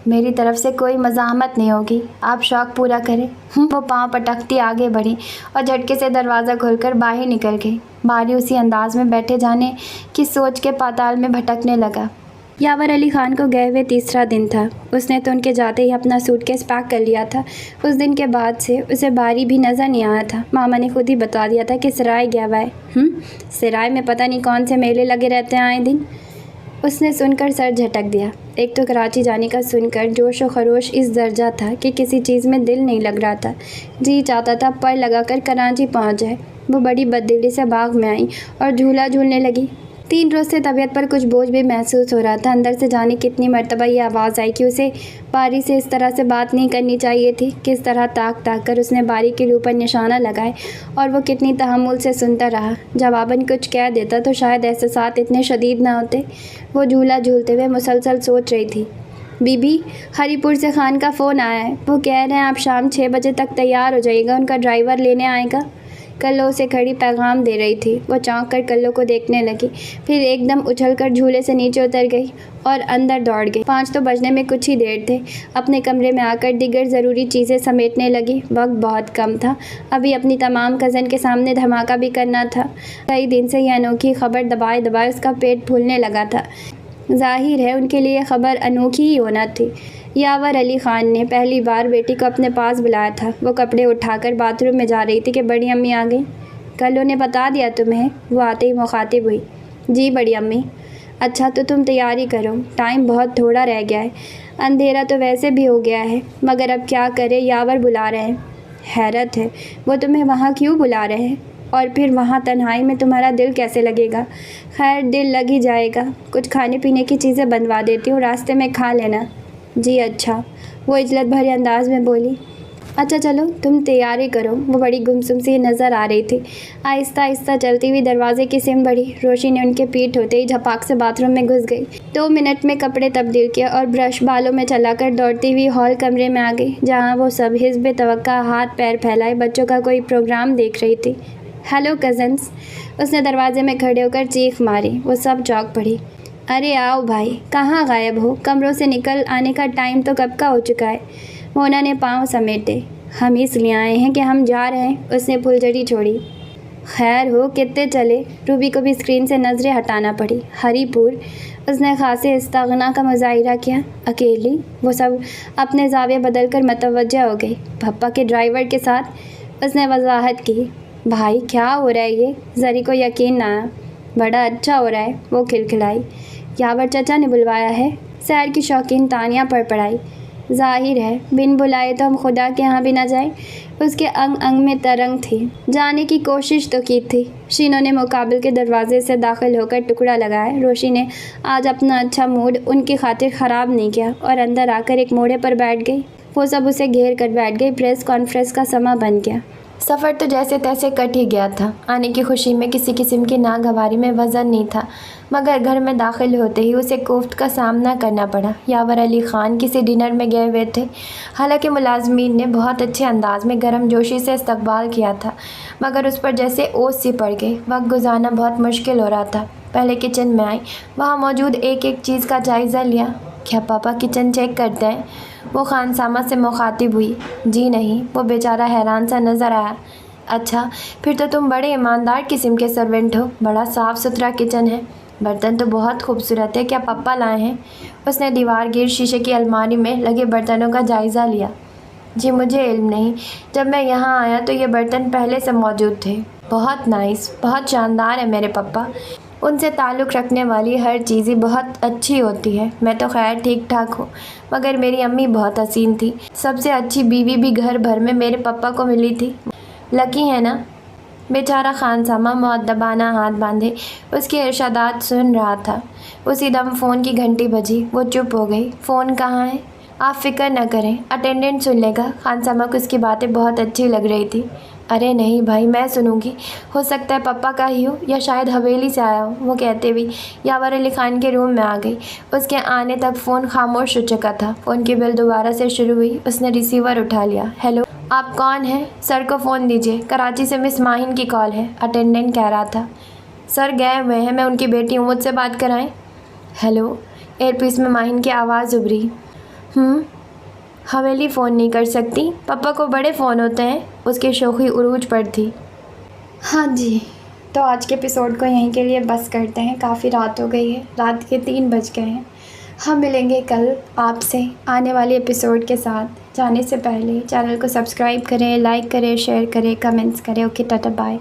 Speaker 1: मेरी तरफ से कोई मज़ाहमत नहीं होगी, आप शौक़ पूरा करें। वो पाँव पटकती आगे बढ़ी और झटके से दरवाज़ा खोलकर बाहर निकल गई। बारी उसी अंदाज में बैठे जाने की सोच के पाताल में भटकने लगा। यावर अली ख़ान को गए हुए तीसरा दिन था। उसने तो उनके जाते ही अपना सूटकेस पैक कर लिया था। उस दिन के बाद से उसे बारी भी नज़र नहीं आया था। मामा ने खुद ही बता दिया था कि सराय गया हुआ है। सराय में पता नहीं कौन से मेले लगे रहते हैं आए दिन। उसने सुनकर सर झटक दिया। एक तो कराची जाने का सुनकर जोश व खरोश इस दर्जा था कि किसी चीज़ में दिल नहीं लग रहा था। जी चाहता था पर लगाकर कराची पहुंच जाए। वो बड़ी बददिली से बाग में आई और झूला झूलने लगी। 3 रोज़ से तबीयत पर कुछ बोझ भी महसूस हो रहा था। अंदर से जाने कितनी मर्तबा ये आवाज़ आई कि उसे बारी से इस तरह से बात नहीं करनी चाहिए थी। किस तरह ताक ताक कर उसने बारी के रूप पर निशाना लगाए और वो कितनी तहम्मुल से सुनता रहा। जवाबन कुछ कह देता तो शायद एहसासात इतने शदीद ना होते। वो झूला झूलते हुए मुसलसल सोच रही थी। बीबी, हरीपुर से खान का फ़ोन आया है। वो कह रहे हैं आप शाम 6 बजे तक तैयार हो जाइएगा, उनका ड्राइवर लेने आएगा। कल्लो उसे खड़ी पैगाम दे रही थी। वो चौंक कर कल्लो को देखने लगी, फिर एकदम उछलकर झूले से नीचे उतर गई और अंदर दौड़ गई। 5 तो बजने में कुछ ही देर थे। अपने कमरे में आकर दीगर ज़रूरी चीज़ें समेटने लगी। वक्त बहुत कम था। अभी अपनी तमाम कज़न के सामने धमाका भी करना था। कई दिन से यह अनोखी खबर दबाए दबाए उसका पेट फूलने लगा था। जाहिर है उनके लिए खबर अनोखी ही होना थी। यावर अली ख़ान ने पहली बार बेटी को अपने पास बुलाया था। वो कपड़े उठाकर बाथरूम में जा रही थी कि बड़ी अम्मी आ गई। कल उन्हें बता दिया तुम्हें? वो आते ही मुखातिब हुई। जी बड़ी अम्मी। अच्छा तो तुम तैयारी करो, टाइम बहुत थोड़ा रह गया है। अंधेरा तो वैसे भी हो गया है, मगर अब क्या करें, यावर बुला रहे हैं। हैरत है, वो तुम्हें वहाँ क्यों बुला रहे हैं? और फिर वहाँ तन्हाई में तुम्हारा दिल कैसे लगेगा? खैर दिल लग ही जाएगा। कुछ खाने पीने की चीज़ें बनवा देती हूँ, रास्ते में खा लेना। जी अच्छा, वो इजलत भरे अंदाज में बोली। अच्छा चलो तुम तैयारी करो। वो बड़ी गुमसुम सी नज़र आ रही थी। आहिस्ता आहिस्ता चलती हुई दरवाजे की सिम बढ़ी। रोशी ने उनके पीठ होते ही झपाक से बाथरूम में घुस गई। 2 मिनट में कपड़े तब्दील किए और ब्रश बालों में चलाकर दौड़ती हुई हॉल कमरे में आ गई, जहाँ वो सब हिस्ब तवक्का हाथ पैर फैलाए बच्चों का कोई प्रोग्राम देख रही थी। हेलो कज़न्स, उसने दरवाजे में खड़े होकर चीख मारी। वो सब चौंक पड़ी। अरे आओ भाई, कहाँ गायब हो? कमरों से निकल आने का टाइम तो कब का हो चुका है। मोना ने पाँव समेटे। हम इसलिए आए हैं कि हम जा रहे हैं। उसने फुलझड़ी छोड़ी। खैर हो, कितने चले? रूबी को भी स्क्रीन से नज़रें हटाना पड़ी। हरीपुर, उसने खासे इस्तिग़ना का मुज़ाहिरा किया। अकेली? वो सब अपने ज़ाविये बदल कर मतवज्जा हो गई। पप्पा के ड्राइवर के साथ, उसने वजाहत की। भाई क्या हो रहा है ये? जरी को यकीन ना आया। बड़ा अच्छा हो रहा है, वो खिलखिलाई। यावर चाचा ने बुलवाया है? सैर की शौकीन तानिया पड़पड़ाई। जाहिर है, बिन बुलाए तो हम खुदा के यहाँ भी ना जाए। उसके अंग अंग में तरंग थी। जाने की कोशिश तो की थी। शीनो ने मुकाबिल के दरवाजे से दाखिल होकर टुकड़ा लगाया। रोशी ने आज अपना अच्छा मूड उनकी खातिर ख़राब नहीं किया और अंदर आकर एक मोड़े पर बैठ गई। वो सब उसे घेर कर बैठ गई। प्रेस कॉन्फ्रेंस का समा बन गया। सफ़र तो जैसे तैसे कट ही गया था। आने की खुशी में किसी किस्म की नागवारी में वज़न नहीं था, मगर घर में दाखिल होते ही उसे कोफ्त का सामना करना पड़ा। यावर अली ख़ान किसी डिनर में गए हुए थे। हालांकि मुलाजमीन ने बहुत अच्छे अंदाज में गर्म जोशी से इस्तकबाल किया था, मगर उस पर जैसे ओस सी पड़ गई। वक्त गुजारना बहुत मुश्किल हो रहा था। पहले किचन में आई, वहाँ मौजूद एक एक चीज़ का जायज़ा लिया। क्या पापा किचन चेक करते हैं? वो खानसामा से मुखातिब हुई। जी नहीं, वो बेचारा हैरान सा नज़र आया। अच्छा, फिर तो तुम बड़े ईमानदार किस्म के सर्वेंट हो। बड़ा साफ़ सुथरा किचन है। बर्तन तो बहुत खूबसूरत है। क्या पापा लाए हैं? उसने दीवार गिर शीशे की अलमारी में लगे बर्तनों का जायज़ा लिया। जी मुझे इल्म नहीं। जब मैं यहाँ आया तो ये बर्तन पहले से मौजूद थे। बहुत नाइस, बहुत शानदार है मेरे पापा। उनसे ताल्लुक़ रखने वाली हर चीज़ ही बहुत अच्छी होती है। मैं तो खैर ठीक ठाक हूँ, मगर मेरी अम्मी बहुत हसीन थी। सबसे अच्छी बीवी भी घर भर में मेरे पापा को मिली थी। लकी है ना। बेचारा खानसामा मुअद्दबाना हाथ बांधे उसके इरशादात सुन रहा था। उसी दम फ़ोन की घंटी बजी। वो चुप हो गई। फ़ोन कहाँ है? आप फ़िक्र न करें, अटेंडेंट सुन लेगा। खानसामा को उसकी बातें बहुत अच्छी लग रही थी। अरे नहीं भाई, मैं सुनूंगी। हो सकता है पापा का ही हो या शायद हवेली से आया हो। वो कहते हुए यावर अली ख़ान के रूम में आ गई। उसके आने तक फ़ोन खामोश हो चुका था। फ़ोन की बेल दोबारा से शुरू हुई। उसने रिसीवर उठा लिया। हेलो, आप कौन हैं? सर को फ़ोन दीजिए, कराची से मिस माहिन की कॉल है। अटेंडेंट कह रहा था। सर गए हुए हैं, मैं उनकी बेटी हूँ, मुझसे बात कराएं। हेलो। एयरपीस में माहिन की आवाज़ उभरी। हवेली फ़ोन नहीं कर सकती? पापा को बड़े फ़ोन होते हैं। उसकी शोखी उरूज पर थी। हाँ जी, तो आज के एपिसोड को यहीं के लिए बस करते हैं। काफ़ी रात हो गई है, रात के 3 बज गए हैं। हम मिलेंगे कल आपसे आने वाले एपिसोड के साथ। जाने से पहले चैनल को सब्सक्राइब करें, लाइक करें, शेयर करें, कमेंट्स करें। Okay, tata bye.